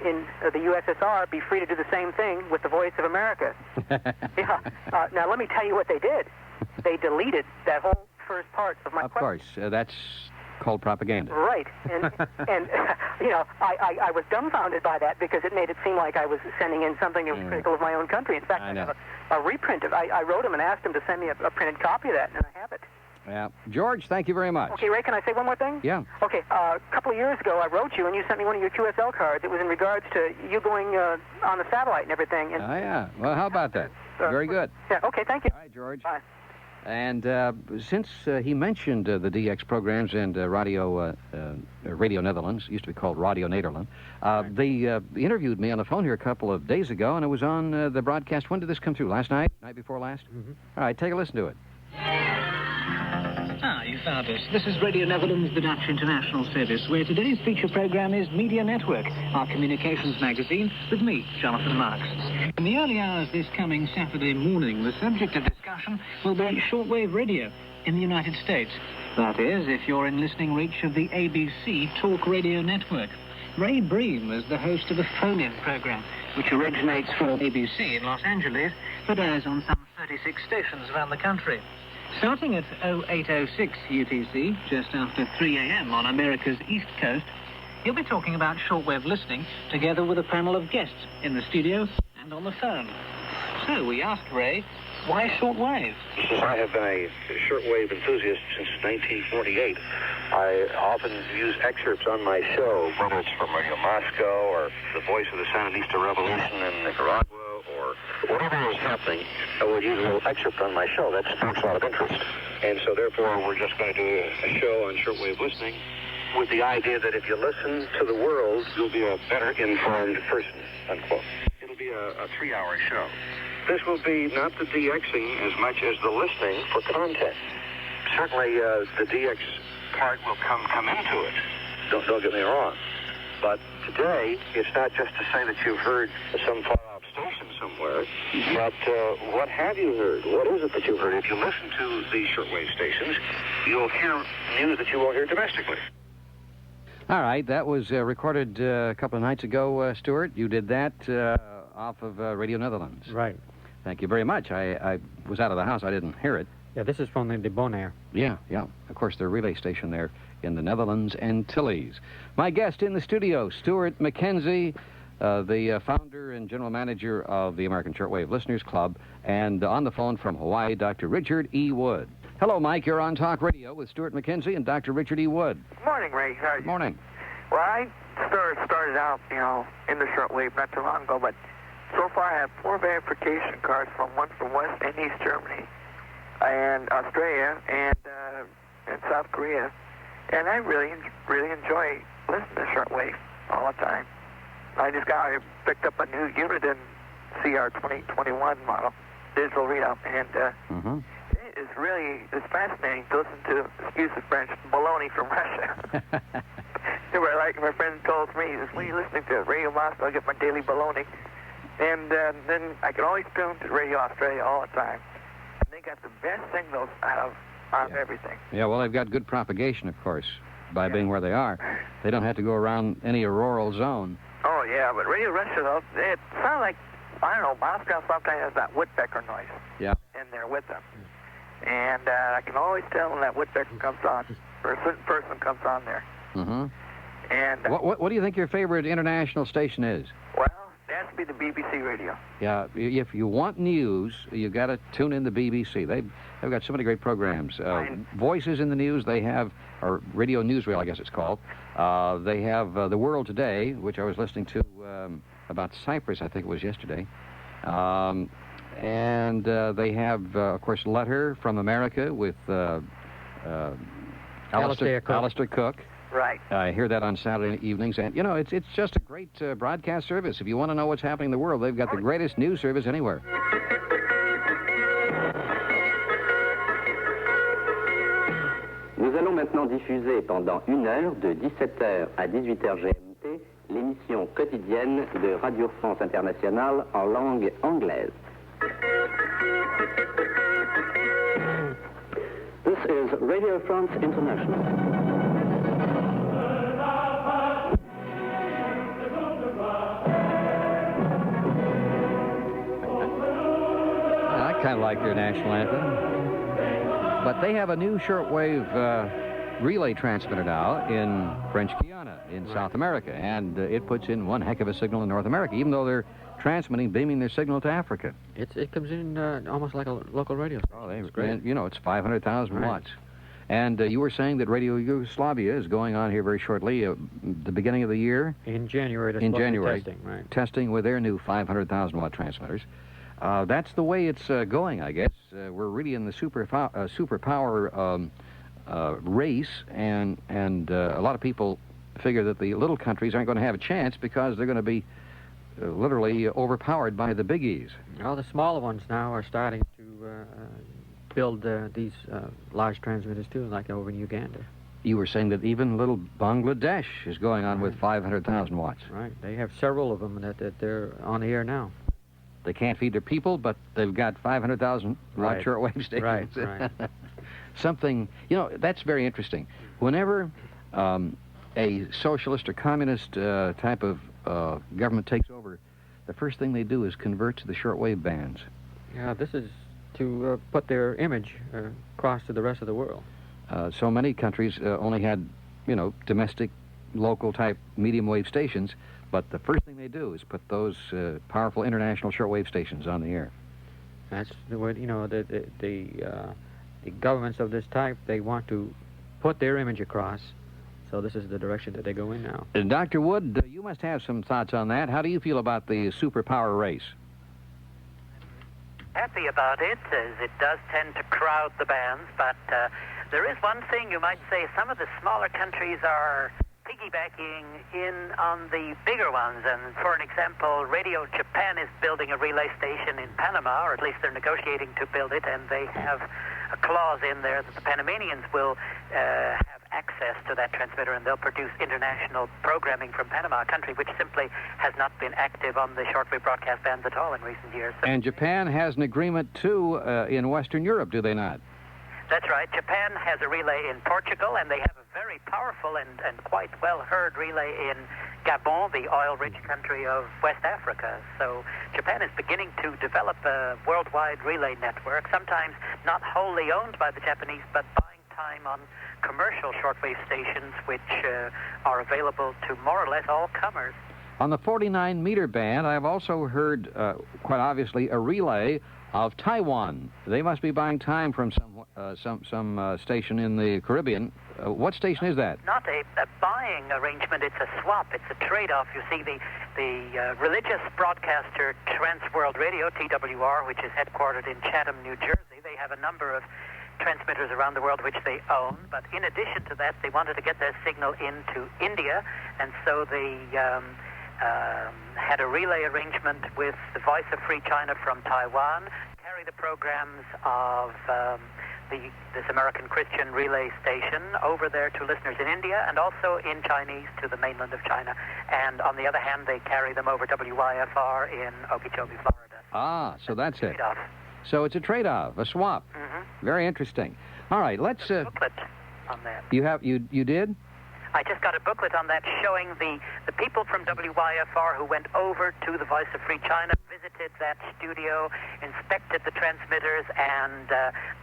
S5: in the USSR be free to do the same thing with the Voice of America? Yeah. Now let me tell you what they did. They deleted that whole first part of my question.
S1: Of course, that's called propaganda.
S5: Right. And I was dumbfounded by that because it made it seem like I was sending in something that was critical of my own country. In fact, I have a reprint of I wrote him and asked him to send me a printed copy of that, and I have it.
S1: Yeah. George, thank you very much.
S5: Okay, Ray, can I say one more thing?
S1: Yeah.
S5: Okay, a couple of years ago, I wrote you, and you sent me one of your QSL cards. It was in regards to you going on the satellite and everything. And,
S1: yeah. Well, how about that? Very good.
S5: Yeah, okay, thank you.
S1: All right, George.
S5: Bye.
S1: And since he mentioned the DX programs and Radio Netherlands, used to be called Radio Nederland, they interviewed me on the phone here a couple of days ago, and it was on the broadcast. When did this come through? Last night? Night before last? All right, take a listen to it.
S13: You found us. This is Radio Netherlands, the Dutch International Service, where today's feature program is Media Network, our communications magazine, with me, Jonathan Marks. In the early hours this coming Saturday morning, the subject of discussion will be shortwave radio in the United States. That is, if you're in listening reach of the ABC Talk Radio Network. Ray Briem is the host of a phone-in program, which originates from ABC in Los Angeles, but airs on some 36 stations around the country. Starting at 0806 UTC, just after 3 a.m. on America's East Coast, he'll be talking about shortwave listening together with a panel of guests in the studio and on the phone. So we asked Ray, Why shortwave?
S11: I have been a shortwave enthusiast since 1948. I often use excerpts on my show, whether it's from Radio Moscow or the voice of the Sandinista Revolution in Nicaragua or whatever is happening. I will use a little excerpt on my show. That sparks a lot of interest. And so therefore we're just going to do a show on shortwave listening with the idea that if you listen to the world, you'll be a better informed person, unquote. It'll be a 3-hour show. This will be not the DXing as much as the listening for content. Certainly the DX part will come into it. Don't get me wrong. But today, it's not just to say that you've heard some far-off station somewhere, but what have you heard? What is it that you've heard? If you listen to these shortwave stations, you'll hear news that you won't hear domestically.
S1: All right, that was recorded a couple of nights ago, Stuart. You did that off of Radio Netherlands.
S17: Right.
S1: Thank you very much. I was out of the house. I didn't hear it.
S17: Yeah, this is from the Bonaire.
S1: Yeah. Of course, their relay station there in the Netherlands Antilles. My guest in the studio, Stuart McKenzie, the founder and general manager of the American Shortwave Listeners Club, and on the phone from Hawaii, Dr. Richard E. Wood. Hello, Mike. You're on Talk Radio with Stuart McKenzie and Dr. Richard E. Wood.
S15: Morning, Ray. How are you?
S1: Morning.
S15: Well, I started out, in the shortwave not too long ago, but so far I have 4 verification cards, one from West and East Germany, and Australia, and South Korea, and I really enjoy listening to shortwave all the time. I picked up a new unit in CR 2021 model, digital readout, and it's fascinating to listen to, excuse the French, baloney from Russia. Like my friend told me, when you're listening to Radio Moscow, I get my daily baloney. And then I can always tune to Radio Australia all the time. And they got the best signals out of everything.
S1: Yeah, well, they've got good propagation, of course, by being where they are. They don't have to go around any auroral zone.
S15: Oh, yeah, but Radio Russia, though, it sounds like, I don't know, Moscow sometimes has that woodpecker noise in there with them. And I can always tell when that woodpecker comes on, or a certain person comes on there.
S1: Mm-hmm.
S15: And
S1: what do you think your favorite international station is?
S15: Well, it has to be the BBC radio.
S1: Yeah, if you want news, you've got to tune in the BBC. They've got so many great programs. Voices in the news, they have, or Radio Newsreel, I guess it's called. They have The World Today, which I was listening to about Cyprus, I think it was yesterday. And they have, of course, Letter from America with Alistair Cook.
S15: Right.
S1: I hear that on Saturday evenings, and it's just a great broadcast service. If you want to know what's happening in the world, they've got the greatest news service anywhere.
S7: Nous allons maintenant diffuser pendant 1 heure, de 17h à 18h GMT, l'émission quotidienne de Radio France Internationale en langue anglaise. This is Radio France International.
S1: I kind of like their national anthem. But they have a new shortwave relay transmitter now in French Guiana in South America, and it puts in one heck of a signal in North America, even though they're beaming their signal to Africa.
S17: It comes in almost like a local radio.
S1: Oh, it's great. It's 500,000 watts. And you were saying that Radio Yugoslavia is going on here very shortly, the beginning of the year?
S17: In January.
S1: Testing,
S17: right.
S1: Testing with their new 500,000 watt transmitters. That's the way it's going, I guess. We're really in the superpower race, and a lot of people figure that the little countries aren't going to have a chance because they're going to be literally overpowered by the biggies.
S17: Well, the smaller ones now are starting to build these large transmitters too, like over in Uganda.
S1: You were saying that even little Bangladesh is going on with 500,000 watts.
S17: Right. They have several of them that they're on the air now.
S1: They can't feed their people, but they've got 500,000 watt shortwave stations.
S17: Right.
S1: Something, that's very interesting. Whenever a socialist or communist type of government takes over, the first thing they do is convert to the shortwave bands.
S17: Yeah, this is to put their image across to the rest of the world.
S1: So many countries only had, domestic, local type medium wave stations, but the first thing they do is put those powerful international shortwave stations on the air.
S17: That's the way, the governments of this type, they want to put their image across. So this is the direction that they go in now.
S1: Dr. Wood, you must have some thoughts on that. How do you feel about the superpower race?
S18: Happy about it, as it does tend to crowd the bands, but there is one thing you might say. Some of the smaller countries are piggybacking in on the bigger ones, and for an example, Radio Japan is building a relay station in Panama, or at least they're negotiating to build it, and they have a clause in there that the Panamanians will have access to that transmitter, and they'll produce international programming from Panama, a country which simply has not been active on the shortwave broadcast bands at all in recent years. So
S1: and Japan has an agreement, too, in Western Europe, do they not?
S18: That's right. Japan has a relay in Portugal, and they have a very powerful and quite well-heard relay in Gabon, the oil-rich country of West Africa. So Japan is beginning to develop a worldwide relay network, sometimes not wholly owned by the Japanese, but buying time on commercial shortwave stations which are available to more or less all comers.
S1: On the 49-meter band, I've also heard, quite obviously, a relay of Taiwan. They must be buying time from some station in the Caribbean. What station is that?
S18: Not a buying arrangement, it's a swap, it's a trade-off. You see, the religious broadcaster Trans World Radio, TWR, which is headquartered in Chatham, New Jersey, they have a number of transmitters around the world which they own, but in addition to that, they wanted to get their signal into India, and so they had a relay arrangement with the Voice of Free China from Taiwan, carry the programs of this American Christian relay station over there to listeners in India, and also in Chinese to the mainland of China. And on the other hand, they carry them over WYFR in Okeechobee, Florida.
S1: Ah, so that's it.
S18: Trade-off.
S1: So it's a trade-off, a swap.
S18: Mm-hmm.
S1: Very interesting. All right, let's...
S18: booklet on that.
S1: You did?
S18: I just got a booklet on that showing the people from WYFR who went over to the Voice of Free China, visited that studio, inspected the transmitters, and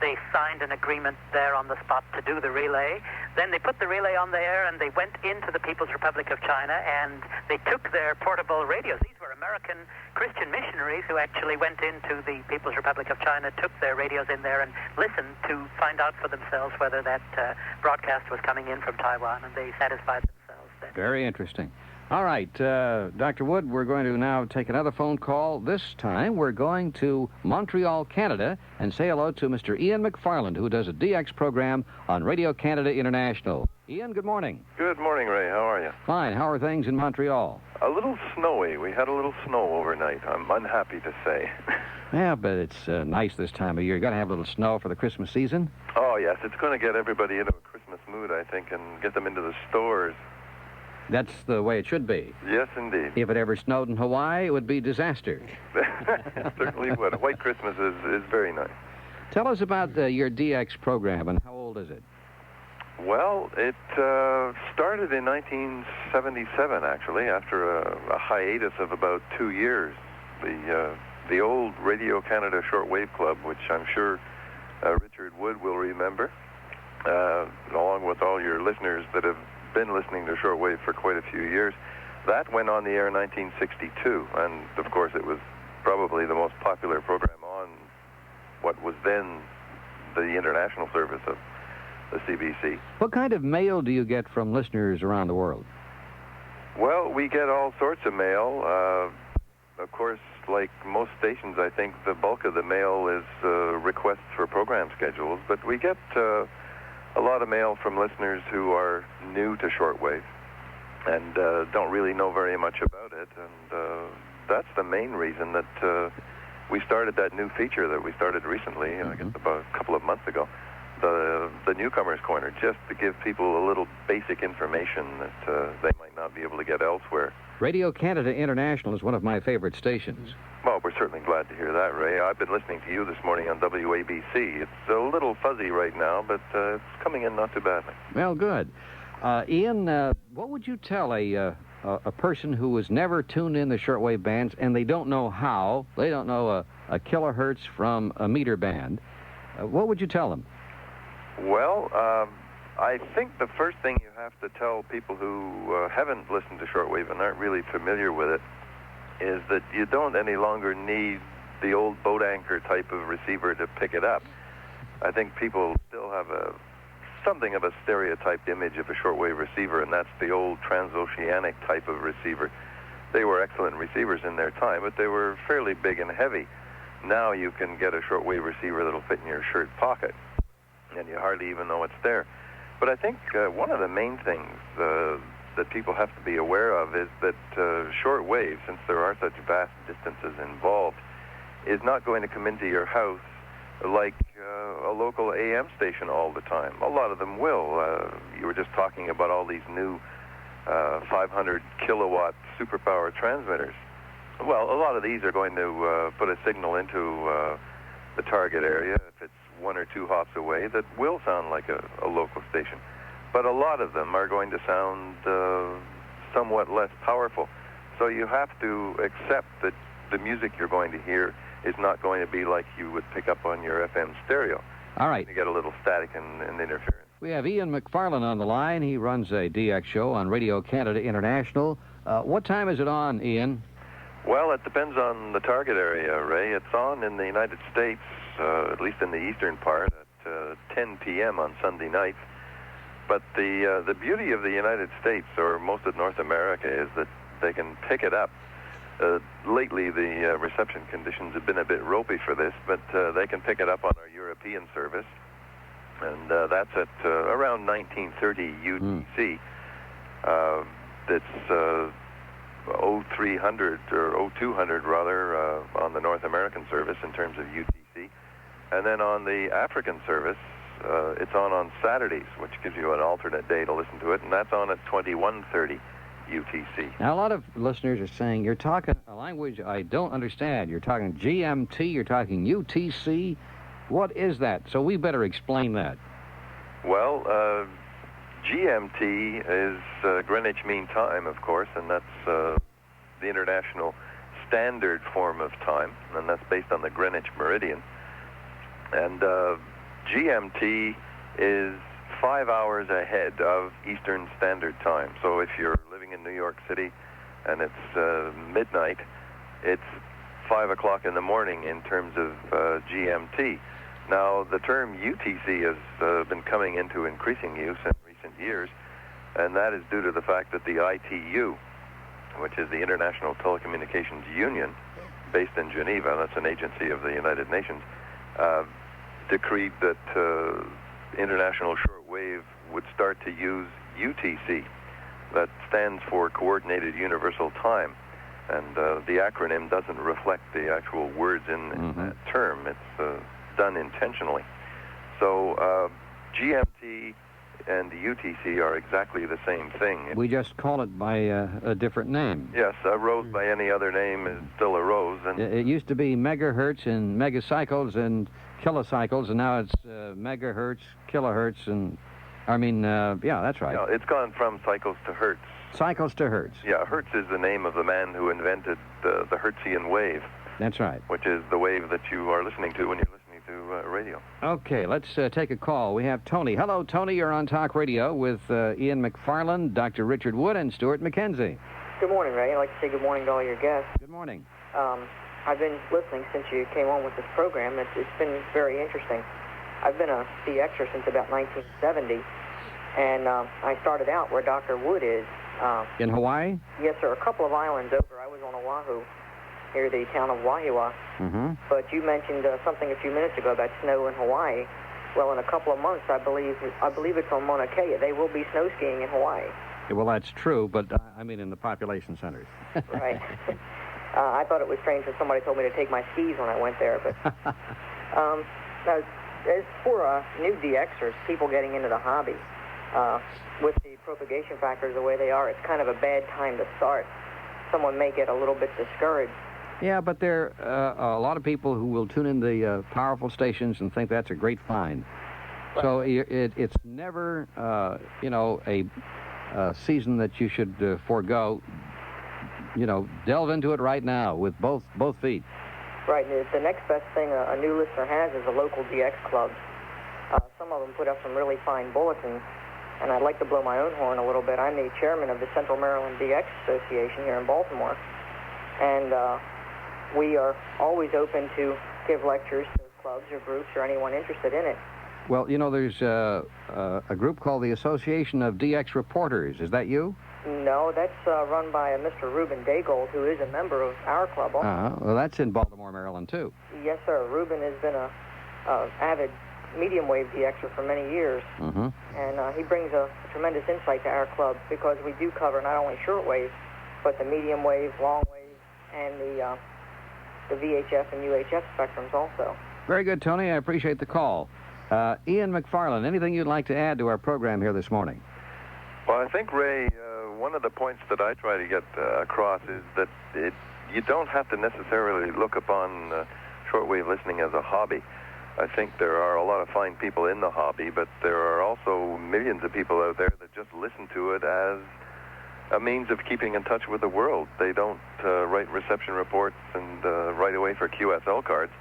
S18: they signed an agreement there on the spot to do the relay. Then they put the relay on the air, and they went into the People's Republic of China, and they took their portable radios. These were American Christian missionaries who actually went into the People's Republic of China, took their radios in there, and listened to find out for themselves whether that broadcast was coming in from Taiwan, and they satisfied themselves then.
S1: Very interesting. All right, Dr. Wood, we're going to now take another phone call. This time we're going to Montreal, Canada, and say hello to Mr. Ian McFarland, who does a DX program on Radio Canada International. Ian, good morning.
S8: Good morning, Ray. How are you?
S1: Fine. How are things in Montreal?
S8: A little snowy. We had a little snow overnight, I'm unhappy to say.
S1: Yeah, but it's nice this time of year. You're going to have a little snow for the Christmas season?
S8: Oh, yes. It's going to get everybody into a Christmas mood, I think, and get them into the stores.
S1: That's the way it should be.
S8: Yes, indeed.
S1: If it ever snowed in Hawaii, it would be disaster.
S8: It certainly would. A white Christmas is very nice.
S1: Tell us about your DX program, and how old is it?
S8: Well, it started in 1977, actually, after a hiatus of about 2 years. The old Radio Canada Shortwave Club, which I'm sure Richard Wood will remember, along with all your listeners that have been listening to shortwave for quite a few years. That went on the air in 1962, and of course it was probably the most popular program on what was then the international service of the CBC.
S1: What kind of mail do you get from listeners around the world?
S8: Well, we get all sorts of mail. Of course, like most stations, I think the bulk of the mail is requests for program schedules, but we get a lot of mail from listeners who are new to shortwave and don't really know very much about it, and that's the main reason that we started that new feature that we started recently, I guess about a couple of months ago, the Newcomer's Corner, just to give people a little basic information that they might not be able to get elsewhere.
S1: Radio Canada International is one of my favorite stations.
S8: Well, we're certainly glad to hear that, Ray. I've been listening to you this morning on WABC. It's a little fuzzy right now, but it's coming in not too badly.
S1: Well, good. Ian, what would you tell a person who has never tuned in the shortwave bands and they don't know how, they don't know a kilohertz from a meter band, what would you tell them?
S8: Well, I think the first thing you have to tell people who haven't listened to shortwave and aren't really familiar with it is that you don't any longer need the old boat anchor type of receiver to pick it up. I think people still have something of a stereotyped image of a shortwave receiver, and that's the old transoceanic type of receiver. They were excellent receivers in their time, but they were fairly big and heavy. Now you can get a shortwave receiver that'll fit in your shirt pocket, and you hardly even know it's there. But I think one of the main things that people have to be aware of is that shortwave, since there are such vast distances involved, is not going to come into your house like a local AM station all the time. A lot of them will. You were just talking about all these new 500 kilowatt superpower transmitters. Well, a lot of these are going to put a signal into the target area, if it's 1 or 2 hops away, that will sound like a local station. But a lot of them are going to sound somewhat less powerful. So you have to accept that the music you're going to hear is not going to be like you would pick up on your FM stereo.
S1: All right.
S8: You get a little static and interference.
S1: We have Ian McFarlane on the line. He runs a DX show on Radio Canada International. What time is it on, Ian?
S8: Well, it depends on the target area, Ray. It's on in the United States, at least in the eastern part, at 10 p.m. on Sunday nights. But the beauty of the United States, or most of North America, is that they can pick it up. Lately, the reception conditions have been a bit ropey for this, but they can pick it up on our European service, and that's at around 1930 UTC. It's 0300 or 0200 rather on the North American service in terms of UTC, and then on the African service, it's on Saturdays, which gives you an alternate day to listen to it, and that's on at 2130 UTC.
S1: Now, a lot of listeners are saying, you're talking a language I don't understand. You're talking GMT, you're talking UTC. What is that? So we better explain that.
S8: Well, GMT is Greenwich Mean Time, of course, and that's the international standard form of time, and that's based on the Greenwich Meridian. And GMT is 5 hours ahead of Eastern Standard Time. So if you're living in New York City and it's midnight, it's 5 o'clock in the morning in terms of GMT. Now, the term UTC has been coming into increasing use in recent years, and that is due to the fact that the ITU, which is the International Telecommunications Union, based in Geneva, that's an agency of the United Nations, decreed that international shortwave would start to use UTC. That stands for Coordinated Universal Time, and the acronym doesn't reflect the actual words in that term. It's done intentionally. So GMT and UTC are exactly the same thing.
S1: We just call it by a different name.
S8: Yes, a rose by any other name is still a rose. And
S1: it used to be megahertz and megacycles and kilocycles, and now it's megahertz, kilohertz, and yeah, that's right.
S8: Yeah, it's gone from cycles to hertz.
S1: Cycles to hertz.
S8: Yeah, hertz is the name of the man who invented the Hertzian wave.
S1: That's right.
S8: Which is the wave that you are listening to when you're listening to radio.
S1: Okay, let's take a call. We have Tony. Hello, Tony. You're on Talk Radio with Ian McFarlane, Dr. Richard Wood, and Stuart McKenzie.
S5: Good morning, Ray. I'd like to say good morning to all your guests.
S1: Good morning.
S5: I've been listening since you came on with this program. It's been very interesting. I've been a DXer since about 1970, and I started out where Dr. Wood is.
S1: In Hawaii?
S5: Yes, sir. A couple of islands over. I was on Oahu, near the town of Wahiawa. But you mentioned something a few minutes ago about snow in Hawaii. Well, in a couple of months, I believe it's on Mauna Kea. They will be snow skiing in Hawaii.
S1: Well, that's true, but I mean in the population centers.
S5: Right. I thought it was strange when somebody told me to take my skis when I went there. But now, as for new DXers, people getting into the hobby, with the propagation factors the way they are, it's kind of a bad time to start. Someone may get a little bit discouraged.
S1: Yeah, but there are a lot of people who will tune in the powerful stations and think that's a great find. Right. So it's never, a season that you should forego. Delve into it right now with both feet.
S5: Right. The next best thing a new listener has is a local DX club. Some of them put up some really fine bulletins, and I'd like to blow my own horn a little bit. I'm the chairman of the Central Maryland DX Association here in Baltimore, and we are always open to give lectures to clubs or groups or anyone interested in it.
S1: Well, you know, there's a group called the Association of DX Reporters. Is that you?
S5: No, that's run by a Mr. Reuben Daygold, who is a member of our club also.
S1: Well, that's in Baltimore, Maryland, too.
S5: Yes, sir. Reuben has been a avid medium wave DXer for many years,
S1: Mm-hmm.
S5: and he brings a tremendous insight to our club because we do cover not only shortwave, but the medium wave, long wave, and the VHF and UHF spectrums also.
S1: Very good, Tony. I appreciate the call. Ian McFarland, anything you'd like to add to our program here this morning?
S8: Well, I think, Ray, one of the points that I try to get across is that you don't have to necessarily look upon shortwave listening as a hobby. I think there are a lot of fine people in the hobby, but there are also millions of people out there that just listen to it as a means of keeping in touch with the world. They don't write reception reports and write away for QSL cards.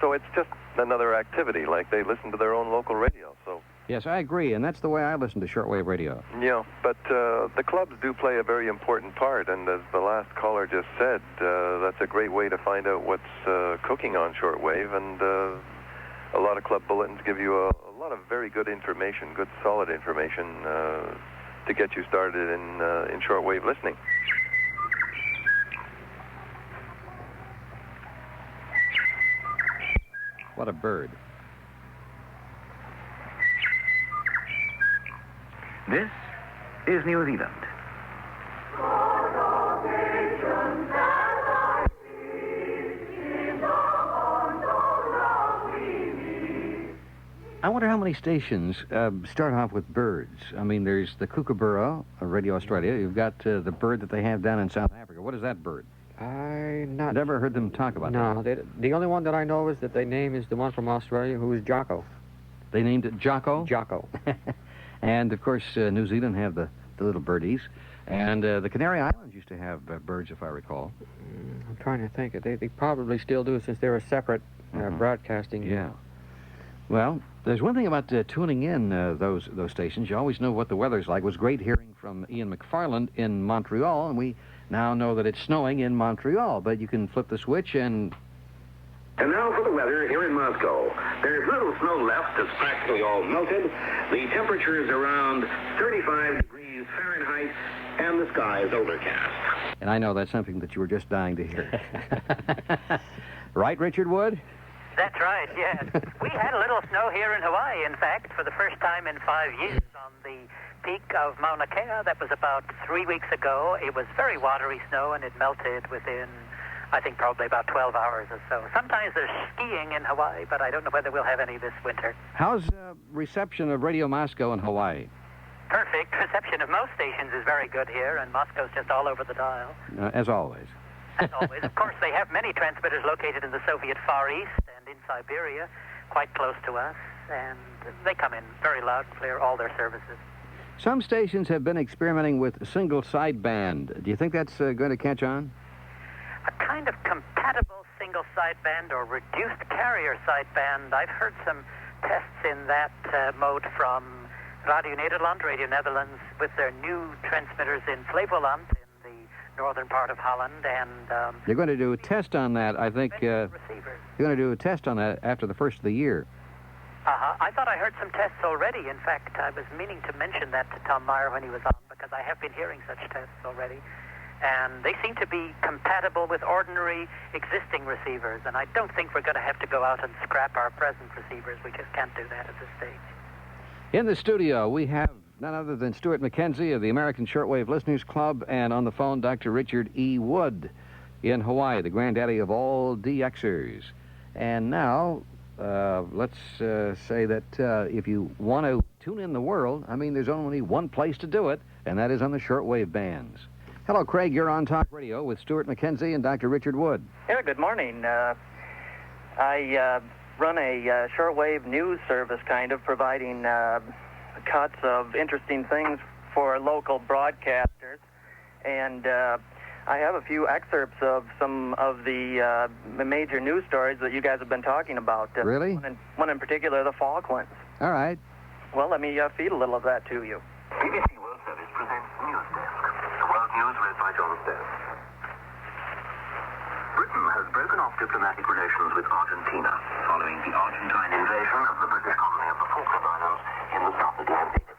S8: So it's just another activity, like they listen to their own local radio. So
S1: Yes, I agree, and that's the way I listen to shortwave radio.
S8: yeah, but the clubs do play a very important part, and as the last caller just said, that's a great way to find out what's cooking on shortwave, and a lot of club bulletins give you a lot of very good information, good solid information to get you started in shortwave listening.
S1: What a bird.
S12: This is New Zealand.
S1: I wonder how many stations start off with birds. I mean, there's the kookaburra, Radio Australia. You've got the bird that they have down in South Africa. What is that bird?
S17: I not.
S1: Never heard them talk about that.
S17: No, the only one that I know is that they name is the one from Australia, who is Jocko.
S1: They named it Jocko?
S17: Jocko.
S1: And, of course, New Zealand have the little birdies. And the Canary Islands used to have birds, if I recall.
S17: I'm trying to think. They probably still do, since they're a separate broadcasting.
S1: Yeah. Well, there's one thing about tuning in those stations. You always know what the weather's like. It was great hearing from Ian McFarland in Montreal, and we now know that it's snowing in Montreal. But you can flip the switch and...
S12: And now for the weather here in Moscow. There's little snow left. It's practically all melted. The temperature is around 35 degrees Fahrenheit, and the sky is overcast.
S1: And I know that's something that you were just dying to hear. Right, Richard Wood?
S18: That's right, yes. We had a little snow here in Hawaii, in fact, for the first time in 5 years on the peak of Mauna Kea. That was about 3 weeks ago. It was very watery snow, and it melted within, I think, probably about 12 hours or so. Sometimes there's skiing in Hawaii, but I don't know whether we'll have any this winter.
S1: How's reception of Radio Moscow in Hawaii?
S18: Perfect. Reception of most stations is very good here, and Moscow's just all over the dial.
S1: As always.
S18: As always. Of course, they have many transmitters located in the Soviet Far East and in Siberia, quite close to us, and they come in very loud and clear, all their services.
S1: Some stations have been experimenting with single sideband. Do you think that's going to catch on?
S18: A kind of compatible single sideband or reduced carrier sideband. I've heard some tests in that mode from Radio Nederland, Radio Netherlands, with their new transmitters in Flevoland, in the northern part of Holland, and...
S1: You're going to do a test on that, I think. You're going to do a test on that after the first of the year.
S18: I thought I heard some tests already. In fact, I was meaning to mention that to Tom Meyer when he was on, because I have been hearing such tests already. And they seem to be compatible with ordinary existing receivers, and I don't think we're going to have to go out and scrap our present receivers. We just can't do that at this stage.
S1: In the studio, we have none other than Stuart McKenzie of the American Shortwave Listeners Club, and on the phone, Dr. Richard E. Wood in Hawaii, the granddaddy of all DXers. And now, let's say that if you want to tune in the world, I mean, there's only one place to do it, and that is on the shortwave bands. Hello, Craig. You're on Talk Radio with Stuart McKenzie and Dr. Richard Wood.
S14: Yeah, good morning. I run a shortwave news service, kind of, providing cuts of interesting things for local broadcasters. And I have a few excerpts of some of the major news stories that you guys have been talking about.
S1: Really?
S14: One in particular, the Falklands.
S1: All right.
S14: Well, let me feed a little of that to you.
S12: BBC World Service presents News Desk. World News read by John Stone. Britain has has broken off diplomatic relations with Argentina following the Argentine invasion of the British colony of the Falkland Islands in the south of the Atlantic.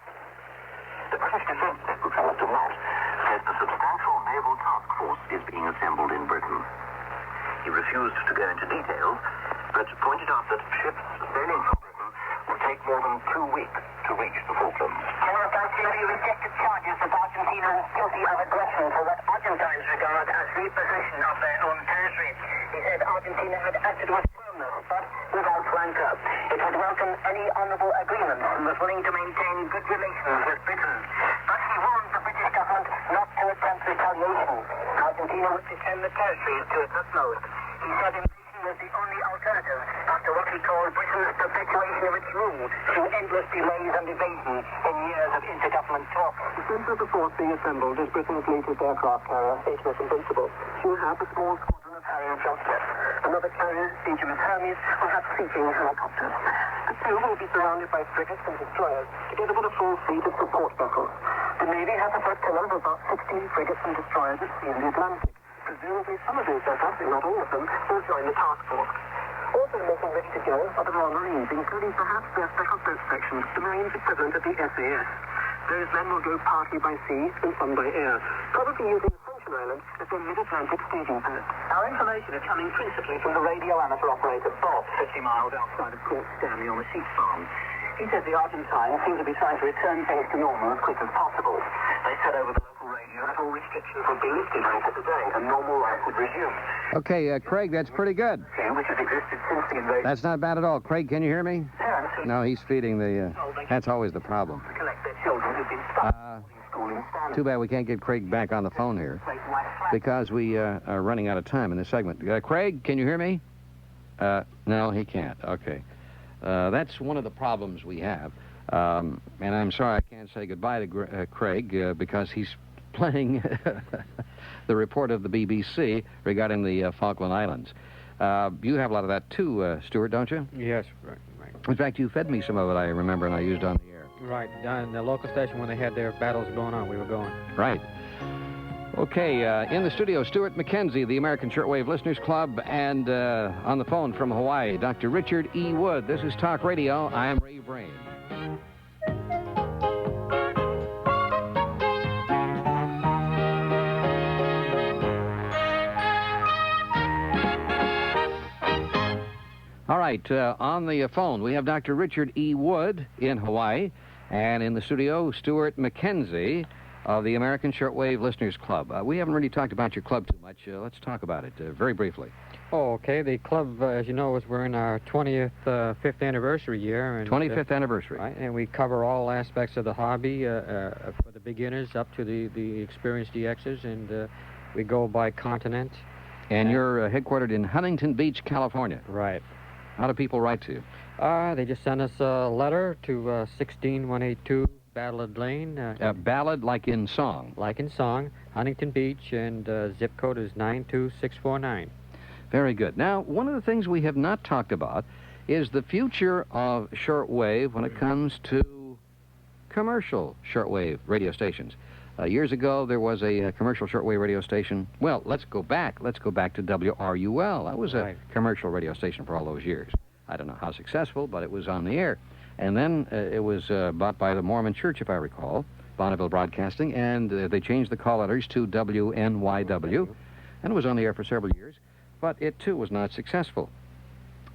S12: The British Defence Secretary, Mr. Moss, said a substantial naval task force is being assembled in Britain. He refused to go into details, but pointed out that ships sailing from Britain would take more than 2 weeks to reach the Falklands.
S20: General Galtieri rejected charges that Argentina is guilty of aggression for what Argentines regard as repossession of their own territory. He said Argentina had acted with firmness, but without rancor. It would welcome any honorable agreement and was willing to maintain good relations with Britain. But he warned the British government not to attempt retaliation. Argentina would defend the territories to its utmost. He said invasion was the only alternative after what he called Britain's perpetuation of its rule through endless delays and evasion in years of intergovernment talks.
S12: The center of the force being assembled is Britain's latest aircraft carrier, HMS Invincible. She will have a small squadron of Harrier jump jets. Another carrier, HMS Hermes, will have seeking helicopters. The two will be surrounded by frigates and destroyers, together with a full fleet of support vessels. The Navy has a flotilla of about 16 frigates and destroyers at sea in the Atlantic. Presumably some of these vessels, if not all of them, will join the task force. Also making ready to go are the Royal Marines, including perhaps their special boat section, the Marines equivalent of the SAS. Those men will go partly by sea and some by air, probably using Ascension Island as their mid-Atlantic staging post. Our information is coming principally from the radio amateur operator Bob, 50 miles outside of Port Stanley on the sheep farm. He says the Argentines seem to be trying to return things to normal as quick as possible. They said over the local radio that all restrictions would be lifted later today and normal life would resume.
S1: Okay, Craig, that's pretty good.
S12: Which has existed since the invasion.
S1: That's not bad at all. Craig, can you hear me?
S12: Parents who
S1: No, he's feeding the... that's always the problem.
S12: collect their children who've been stuck in school in Stanley.
S1: Too bad we can't get Craig back on the phone here because we are running out of time in this segment. Craig, can you hear me? No, he can't. Okay. That's one of the problems we have. And I'm sorry I can't say goodbye to Craig because he's playing the report of the BBC regarding the Falkland Islands. You have a lot of that too, Stuart, don't you?
S17: Yes, right.
S1: In fact, you fed me some of it, I remember, and I used on the air.
S17: Right, down in the local station when they had their battles going on, we were going.
S1: Right. Okay, in the studio, Stuart McKenzie, the American Shortwave Listeners Club, and on the phone from Hawaii, Dr. Richard E. Wood. This is Talk Radio. I am Ray Briem. All right, on the phone, we have Dr. Richard E. Wood in Hawaii, and in the studio, Stuart McKenzie of the American Shortwave Listeners Club. We haven't really talked about your club too much. Let's talk about it very briefly.
S17: Oh, okay. The club, as you know, we're in our 25th anniversary year. And,
S1: 25th anniversary.
S17: Right, and we cover all aspects of the hobby for the beginners up to the experienced DXers, and we go by continent.
S1: And you're headquartered in Huntington Beach, California.
S17: Right.
S1: How do people write to you?
S17: They just send us a letter to 16182 Ballad Lane.
S1: Ballad like in song?
S17: Like in song, Huntington Beach, and zip code is 92649.
S1: Very good. Now, one of the things we have not talked about is the future of shortwave when it comes to commercial shortwave radio stations. Years ago, there was a commercial shortwave radio station. Well, let's go back. Let's go back to WRUL. That was a commercial radio station for all those years. I don't know how successful, but it was on the air. And then it was bought by the Mormon Church, if I recall, Bonneville Broadcasting, and they changed the call letters to WNYW, and it was on the air for several years, but it, too, was not successful.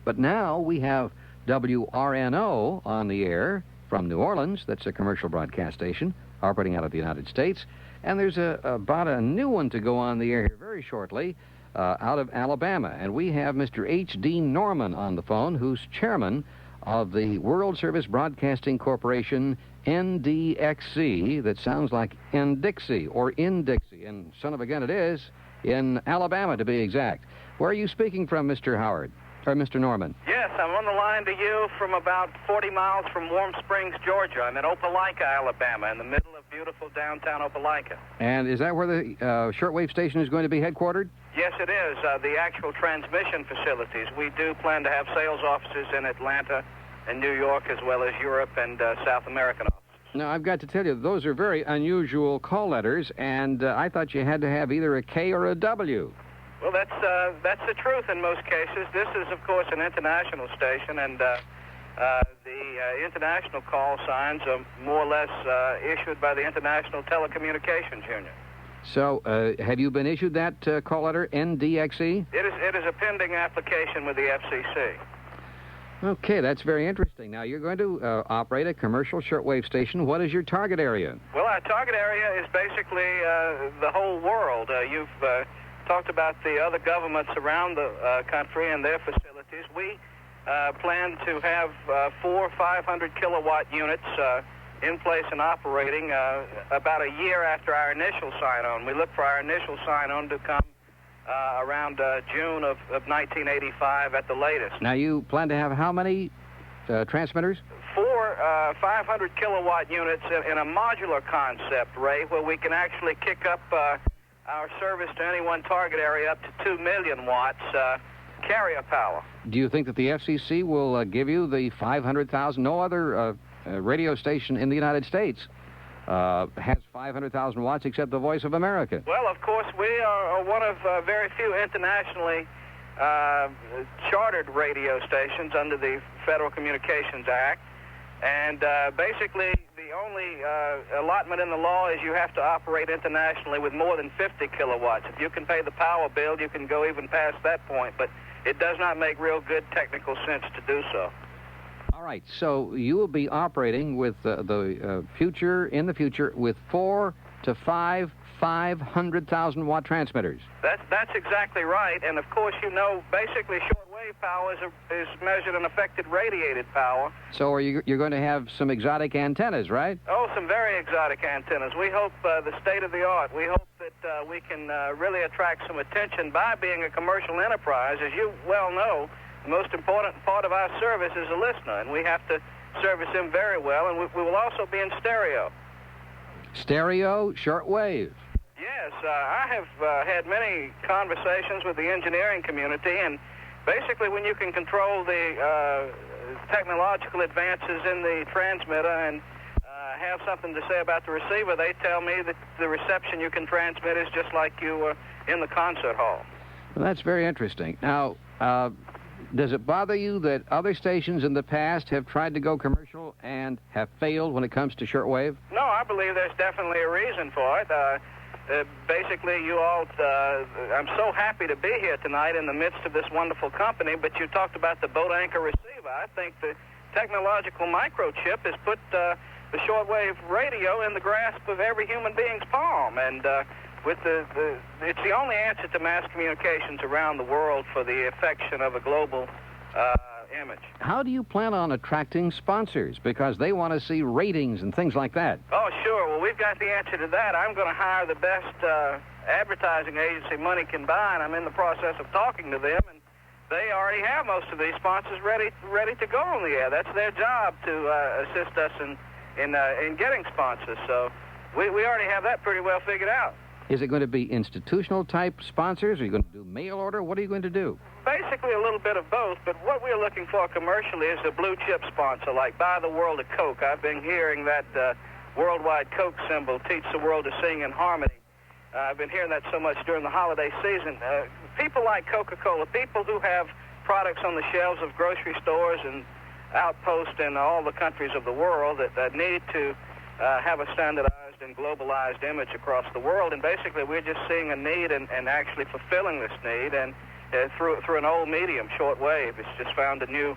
S1: But now we have WRNO on the air from New Orleans. That's a commercial broadcast station operating out of the United States. And there's about a new one to go on the air here very shortly out of Alabama. And we have Mr. H.D. Norman on the phone, who's chairman of the World Service Broadcasting Corporation, NDXC, that sounds like N-Dixie or in Dixie. And son of a gun it is, in Alabama to be exact. Where are you speaking from, Mr. Howard? Or Mr. Norman?
S16: Yes, I'm on the line to you from about 40 miles from Warm Springs, Georgia. I'm in Opelika, Alabama, in the middle of beautiful downtown Opelika.
S1: And is that where the shortwave station is going to be headquartered?
S16: Yes, it is. The actual transmission facilities. We do plan to have sales offices in Atlanta and New York, as well as Europe and South American offices.
S1: Now, I've got to tell you, those are very unusual call letters, and I thought you had to have either a K or a W.
S16: Well, that's the truth in most cases. This is, of course, an international station, and the international call signs are more or less issued by the International Telecommunications Union.
S1: So, have you been issued that call letter, NDXE?
S16: It is a pending application with the FCC.
S1: Okay, that's very interesting. Now, you're going to operate a commercial shortwave station. What is your target area?
S16: Well, our target area is basically the whole world. You've talked about the other governments around the country and their facilities. We plan to have 4 500 kilowatt units in place and operating about a year after our initial sign-on. We look for our initial sign-on to come around June of 1985 at the latest.
S1: Now, you plan to have how many transmitters?
S16: 4 500 kilowatt units in a modular concept, Ray, where we can actually kick up our service to any one target area up to 2 million watts carrier power.
S1: Do you think that the FCC will give you the 500,000? No other radio station in the United States has 500,000 watts except the Voice of America.
S16: Well, of course, we are one of very few internationally chartered radio stations under the Federal Communications Act. And basically, the only allotment in the law is you have to operate internationally with more than 50 kilowatts. If you can pay the power bill, you can go even past that point. But it does not make real good technical sense to do so.
S1: All right, so you will be operating with in the future, with 4 to 5 500,000 watt transmitters.
S16: That's exactly right. And of course, you know, basically shortwave power is measured in affected radiated power.
S1: So you're going to have some exotic antennas, right?
S16: Oh, some very exotic antennas. We hope the state of the art. We hope that we can really attract some attention by being a commercial enterprise. As you well know, the most important part of our service is a listener, and we have to service him very well, and we will also be in stereo.
S1: Stereo, shortwave.
S16: Yes, I have had many conversations with the engineering community, and basically when you can control the technological advances in the transmitter and have something to say about the receiver, they tell me that the reception you can transmit is just like you were in the concert hall.
S1: Well, that's very interesting. Now, does it bother you that other stations in the past have tried to go commercial and have failed when it comes to shortwave?
S16: No, I believe there's definitely a reason for it. Basically, you all, I'm so happy to be here tonight in the midst of this wonderful company, but you talked about the boat anchor receiver. I think the technological microchip has put the shortwave radio in the grasp of every human being's palm, and with it's the only answer to mass communications around the world for the affection of a global image.
S1: How do you plan on attracting sponsors? Because they want to see ratings and things like that.
S16: Oh, sure. Well, we've got the answer to that. I'm going to hire the best advertising agency money can buy, and I'm in the process of talking to them, and they already have most of these sponsors ready to go on the air. That's their job to assist us in getting sponsors. So we already have that pretty well figured out.
S1: Is it going to be institutional-type sponsors? Are you going to do mail order? What are you going to do?
S16: Basically a little bit of both, but what we're looking for commercially is a blue-chip sponsor, like Buy the World a Coke. I've been hearing that worldwide Coke symbol, Teach the World to Sing in Harmony. I've been hearing that so much during the holiday season. People like Coca-Cola, people who have products on the shelves of grocery stores and outposts in all the countries of the world that need to have a standardized and globalized image across the world, and basically we're just seeing a need and actually fulfilling this need, and through an old medium, shortwave. It's just found a new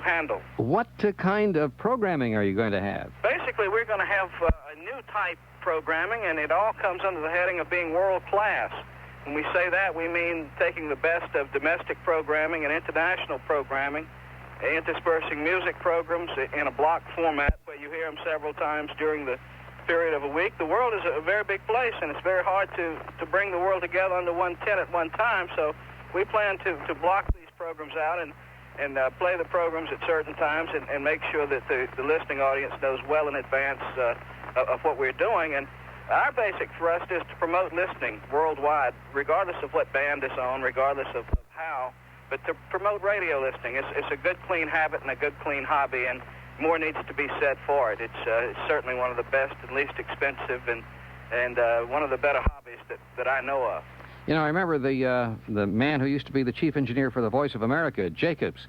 S16: handle.
S1: What kind of programming are you going to have?
S16: Basically, we're going to have a new type programming, and it all comes under the heading of being world class. When we say that, we mean taking the best of domestic programming and international programming, interspersing music programs in a block format where you hear them several times during the period of a week. The world is a very big place, and it's very hard to bring the world together under one tent at one time, so we plan to block these programs out and play the programs at certain times and make sure that the listening audience knows well in advance of what we're doing. And our basic thrust is to promote listening worldwide, regardless of what band it's on, regardless of how, but to promote radio listening. It's a good, clean habit and a good, clean hobby, and more needs to be said for it. It's certainly one of the best and least expensive and one of the better hobbies that I know of.
S1: You know, I remember the man who used to be the chief engineer for the Voice of America, Jacobs.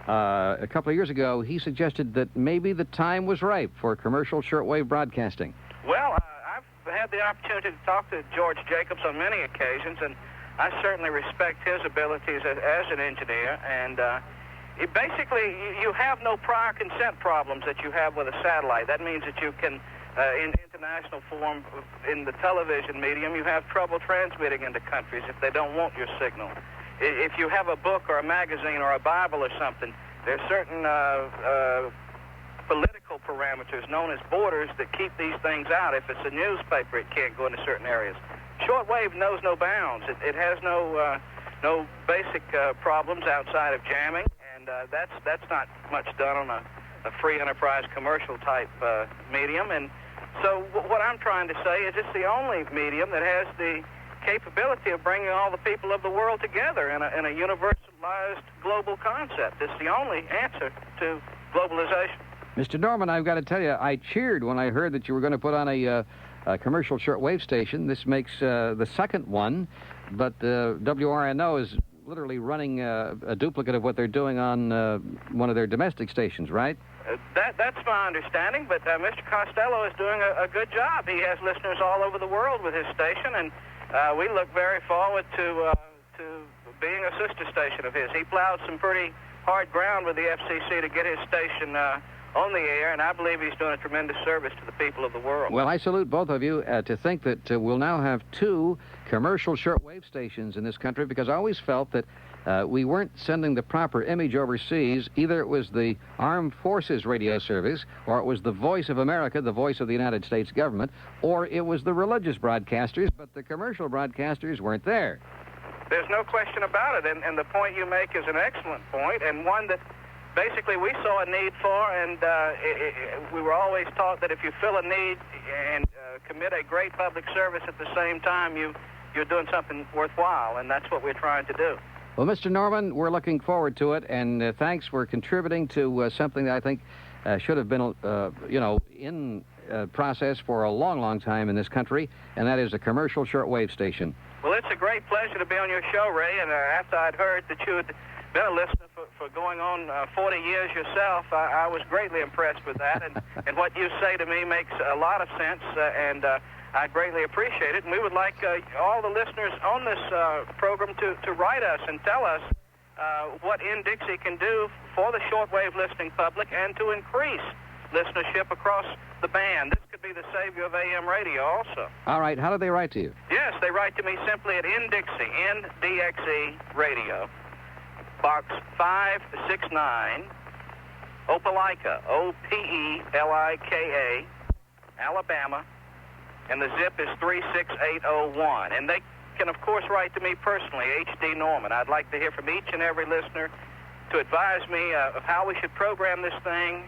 S1: A couple of years ago, he suggested that maybe the time was ripe for commercial shortwave broadcasting.
S16: Well, I've had the opportunity to talk to George Jacobs on many occasions, and I certainly respect his abilities as an engineer. And basically, you have no prior consent problems that you have with a satellite. That means that you can, in international form, in the television medium, you have trouble transmitting into countries if they don't want your signal. If you have a book or a magazine or a Bible or something, there's certain political parameters known as borders that keep these things out. If it's a newspaper, it can't go into certain areas. Shortwave knows no bounds. It has no basic problems outside of jamming, and that's not much done on a free enterprise commercial type medium. And so what I'm trying to say is it's the only medium that has the capability of bringing all the people of the world together in a universalized global concept. It's the only answer to globalization.
S1: Mr. Norman, I've got to tell you, I cheered when I heard that you were going to put on a commercial shortwave station. This makes the second one, but WRNO is literally running a duplicate of what they're doing on one of their domestic stations, right?
S16: That's my understanding, but Mr. Costello is doing a good job. He has listeners all over the world with his station, and we look very forward to being a sister station of his. He plowed some pretty hard ground with the FCC to get his station on the air, and I believe he's doing a tremendous service to the people of the world.
S1: Well, I salute both of you to think that we'll now have two commercial shortwave stations in this country, because I always felt that we weren't sending the proper image overseas. Either it was the Armed Forces radio service, or it was the Voice of America, the voice of the United States government, or it was the religious broadcasters, but the commercial broadcasters weren't there.
S16: There's no question about it, and the point you make is an excellent point, and one that basically we saw a need for, and we were always taught that if you fill a need and commit a great public service at the same time, you're doing something worthwhile, and that's what we're trying to do.
S1: Well, Mr. Norman, we're looking forward to it, and thanks for contributing to something that I think should have been, in process for a long, long time in this country, and that is a commercial shortwave station.
S16: Well, it's a great pleasure to be on your show, Ray, and after I'd heard that you had been a listener for going on 40 years yourself, I was greatly impressed with that, and what you say to me makes a lot of sense, and I greatly appreciate it, and we would like all the listeners on this program to write us and tell us what In-Dixie can do for the shortwave listening public and to increase listenership across the band. This could be the savior of AM radio also.
S1: All right, how do they write to you?
S16: Yes, they write to me simply at In-Dixie, N-D-X-E Radio, Box 569, Opelika, O-P-E-L-I-K-A, Alabama, and the zip is 36801. And they can, of course, write to me personally, H.D. Norman. I'd like to hear from each and every listener to advise me of how we should program this thing,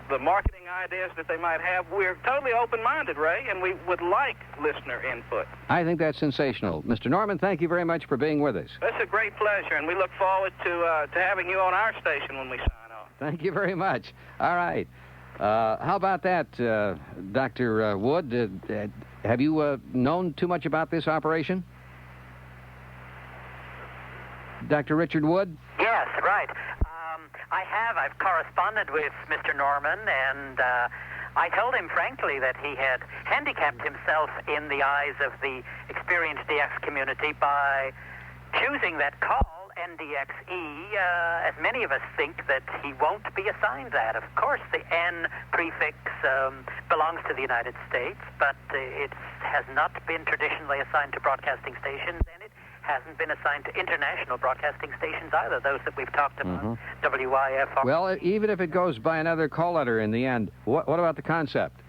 S16: the marketing ideas that they might have. We're totally open-minded, Ray, and we would like listener input.
S1: I think that's sensational. Mr. Norman, thank you very much for being with us.
S16: It's a great pleasure, and we look forward to having you on our station when we sign off.
S1: Thank you very much. All right. How about that, Dr. Wood? Have you known too much about this operation? Dr. Richard Wood?
S18: Yes, right. I've corresponded with Mr. Norman, and I told him frankly that he had handicapped himself in the eyes of the experienced DX community by choosing that call, NDXE, as many of us think that he won't be assigned that. Of course, the N prefix belongs to the United States, but it has not been traditionally assigned to broadcasting stations, and it hasn't been assigned to international broadcasting stations either, those that we've talked about, WIFR.
S1: Well, even if it goes by another call letter in the end, what about the concept?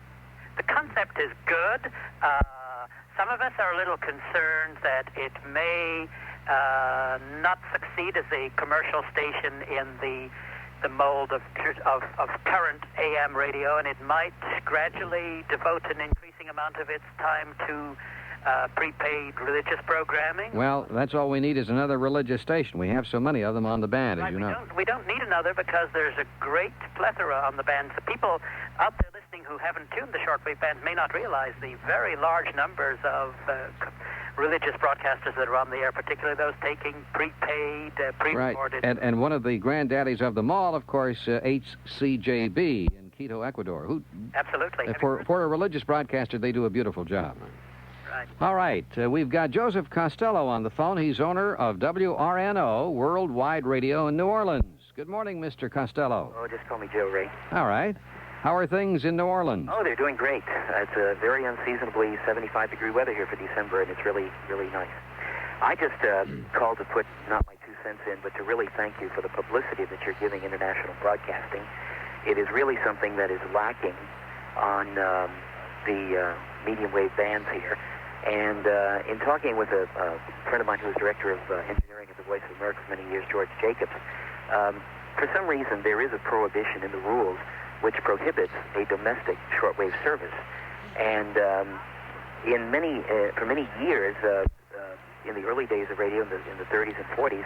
S18: The concept is good. Some of us are a little concerned that it may not succeed as a commercial station in the mold of current AM radio, and it might gradually devote an increasing amount of its time to prepaid religious programming.
S1: Well, that's all we need is another religious station. We have so many of them on the band, as you know.
S18: We don't need another because there's a great plethora on the band. The people out there listening who haven't tuned the shortwave bands may not realize the very large numbers of religious broadcasters that are on the air, particularly those taking prepaid, pre-recorded.
S1: Right, and one of the granddaddies of them all, of course, HCJB in Quito, Ecuador. Who,
S18: absolutely.
S1: For a religious broadcaster, they do a beautiful job.
S18: Right.
S1: All right, we've got Joseph Costello on the phone. He's owner of WRNO, Worldwide Radio in New Orleans. Good morning, Mr. Costello.
S19: Oh, just call me Joe Ray.
S1: All right. How are things in New Orleans?
S19: Oh, they're doing great. It's a very unseasonably 75-degree weather here for December, and it's really, really nice. I just called to put not my 2 cents in, but to really thank you for the publicity that you're giving international broadcasting. It is really something that is lacking on the medium wave bands here. And in talking with a friend of mine who was director of engineering at the Voice of America for many years, George Jacobs, for some reason there is a prohibition in the rules which prohibits a domestic shortwave service. And for many years, in the early days of radio, in the 30s and 40s,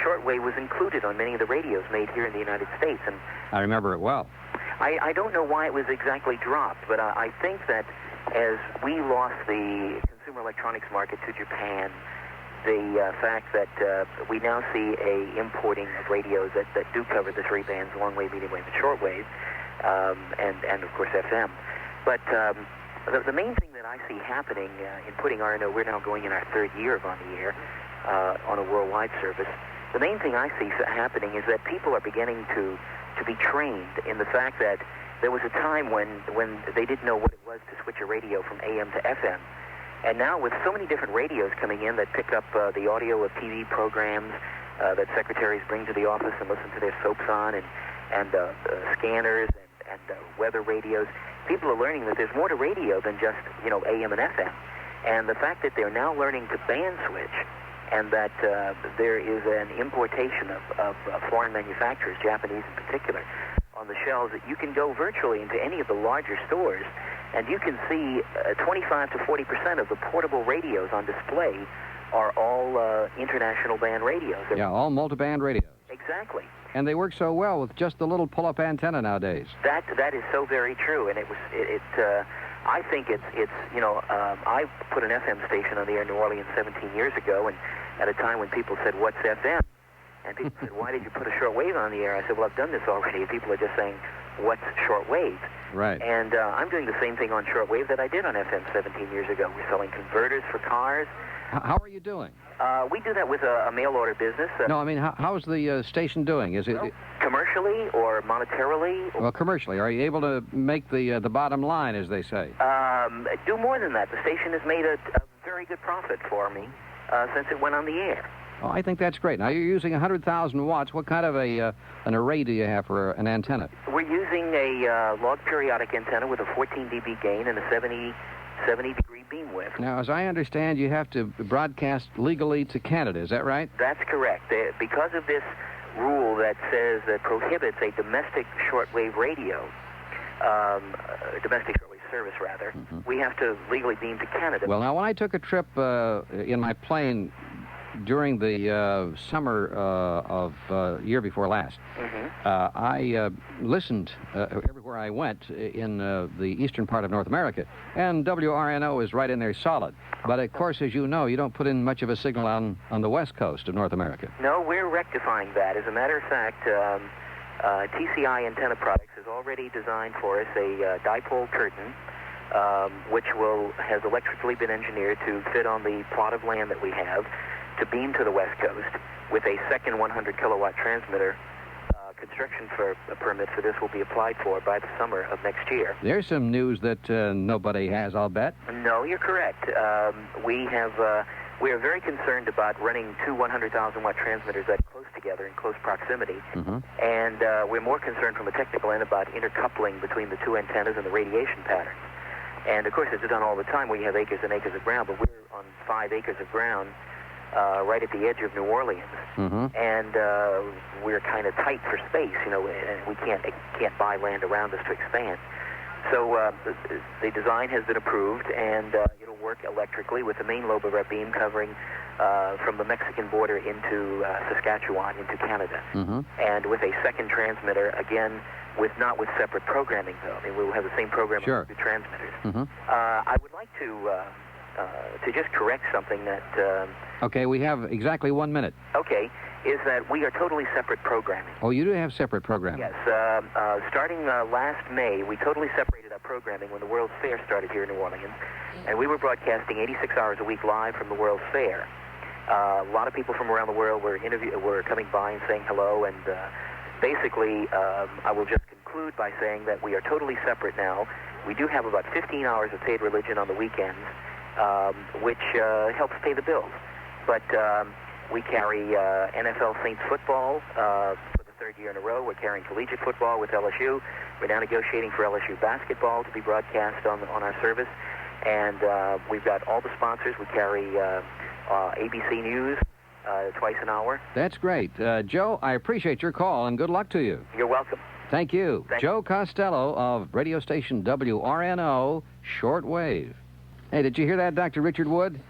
S19: shortwave was included on many of the radios made here in the United States. And
S1: I remember it well.
S19: I don't know why it was exactly dropped, but I think that as we lost the consumer electronics market to Japan, the fact that we now see a importing of radios that do cover the 3 bands, long wave, medium wave, and shortwave, and of course FM. But the main thing that I see happening in putting RNO, we're now going in our 3rd year of on the air on a worldwide service. The main thing I see happening is that people are beginning to be trained in the fact that there was a time when they didn't know what it was to switch a radio from AM to FM. And now with so many different radios coming in that pick up the audio of TV programs that secretaries bring to the office and listen to their soaps on, and scanners and weather radios, people are learning that there's more to radio than just, AM and FM. And the fact that they're now learning to band switch, and that there is an importation of foreign manufacturers, Japanese in particular, on the shelves, that you can go virtually into any of the larger stores, and you can see 25 to 40% of the portable radios on display are all international band radios.
S1: Yeah, all multiband radios.
S19: Exactly.
S1: And they work so well with just the little pull-up antenna nowadays.
S19: That is so very true, and I think it's I put an FM station on the air in New Orleans 17 years ago, and at a time when people said, "What's FM?" And people said, "Why did you put a shortwave on the air?" I said, "Well, I've done this already." And people are just saying, "What's shortwave?"
S1: Right.
S19: And I'm doing the same thing on shortwave that I did on FM 17 years ago. We're selling converters for cars.
S1: How are you doing?
S19: We do that with a mail order business.
S1: No, I mean, how's the station doing? Is it
S19: commercially or monetarily?
S1: Well, commercially. Are you able to make the bottom line, as they say?
S19: Do more than that. The station has made a very good profit for me since it went on the air.
S1: Oh, I think that's great. Now, you're using 100,000 watts. What kind of an array do you have for an antenna?
S19: We're using a log periodic antenna with a 14 dB gain and a 70-degree beam width.
S1: Now, as I understand, you have to broadcast legally to Canada. Is that right?
S19: That's correct. Because of this rule that prohibits a domestic shortwave radio, domestic shortwave service, rather, we have to legally beam to Canada.
S1: Well, now, when I took a trip in my plane during the summer of year before last, I listened everywhere I went in the eastern part of North America, and WRNO is right in there solid. But, of course, as you know, you don't put in much of a signal on the west coast of North America.
S19: No, we're rectifying that. As a matter of fact, TCI Antenna Products has already designed for us a dipole curtain, which has electrically been engineered to fit on the plot of land that we have, to beam to the west coast with a second 100-kilowatt transmitter. Construction for a permit for this will be applied for by the summer of next year.
S1: There's some news that nobody has, I'll bet.
S19: No, you're correct. We are very concerned about running two 100,000-watt transmitters that close together in close proximity. And we're more concerned from a technical end about intercoupling between the two antennas and the radiation patterns. And, of course, it's done all the time. We have acres and acres of ground, but we're on 5 acres of ground right at the edge of New Orleans, and we're kind of tight for space, and we can't buy land around us to expand. So the design has been approved, and it'll work electrically with the main lobe of our beam covering from the Mexican border into Saskatchewan, into Canada.
S1: Mm-hmm.
S19: And with a second transmitter, again, not with separate programming, though. I mean, we'll have the same program
S1: Sure.
S19: on two transmitters.
S1: Mm-hmm.
S19: I would like to just correct something that...
S1: Okay, we have exactly 1 minute.
S19: Okay, is that we are totally separate programming.
S1: Oh, you do have separate programming?
S19: Yes. Starting last May, we totally separated our programming when the World's Fair started here in New Orleans, and we were broadcasting 86 hours a week live from the World's Fair. A lot of people from around the world were coming by and saying hello, and basically, I will just conclude by saying that we are totally separate now. We do have about 15 hours of paid religion on the weekends, which helps pay the bills. But we carry NFL Saints football for the third year in a row. We're carrying collegiate football with LSU. We're now negotiating for LSU basketball to be broadcast on our service. And we've got all the sponsors. We carry ABC News twice an hour.
S1: That's great. Joe, I appreciate your call, and good luck to you.
S19: You're welcome.
S1: Thank you. Joe Costello of radio station WRNO, Shortwave. Hey, did you hear that, Dr. Richard Wood?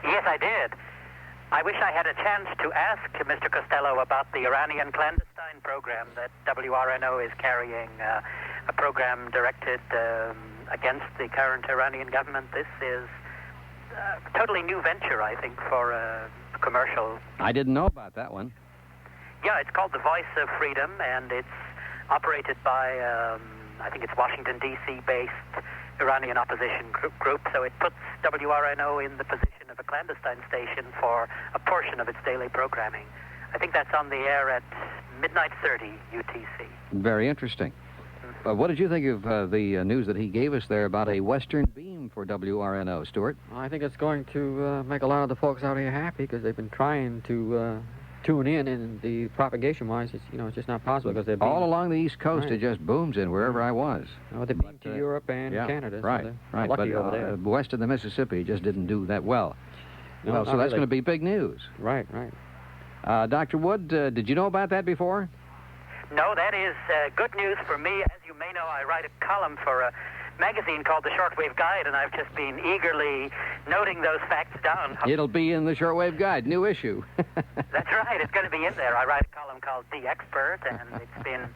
S18: Yes, I did. I wish I had a chance to ask Mr. Costello about the Iranian clandestine program that WRNO is carrying, a program directed against the current Iranian government. This is a totally new venture, I think, for a commercial.
S1: I didn't know about that one.
S18: Yeah, it's called The Voice of Freedom, and it's operated by, I think it's Washington, D.C.-based Iranian opposition group, so it puts WRNO in the position of a clandestine station for a portion of its daily programming. I think that's on the air at midnight 30 UTC.
S1: Very interesting. What did you think of the news that he gave us there about a Western beam for WRNO, Stuart?
S17: Well, I think it's going to make a lot of the folks out here happy because they've been trying to tune in, and the propagation-wise, it's just not possible because they're
S1: all along the East Coast. Right. It just booms in wherever I was.
S17: Oh, they beam to Europe and Canada.
S1: Right,
S17: so
S1: right.
S17: Lucky
S1: but
S17: over there.
S1: West of the Mississippi just didn't do that well.
S17: No,
S1: well, so that's going to be big news.
S17: Right, right.
S1: Dr. Wood, did you know about that before?
S18: No, that is good news for me. As you may know, I write a column for a magazine called the Shortwave Guide, and I've just been eagerly noting those facts down.
S1: It'll be in the Shortwave Guide, new issue.
S18: That's right. It's going to be in there. I write a column called The Expert, and it's been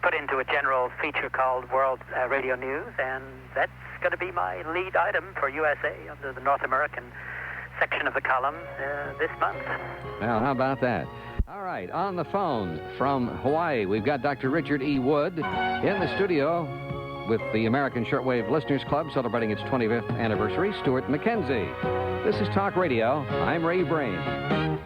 S18: put into a general feature called World Radio News, and that's going to be my lead item for USA under the North American section of the column this month.
S1: Well, how about that? All right, on the phone from Hawaii, we've got Dr. Richard E. Wood in the studio with the American Shortwave Listeners Club celebrating its 25th anniversary, Stuart McKenzie. This is Talk Radio. I'm Ray Briem.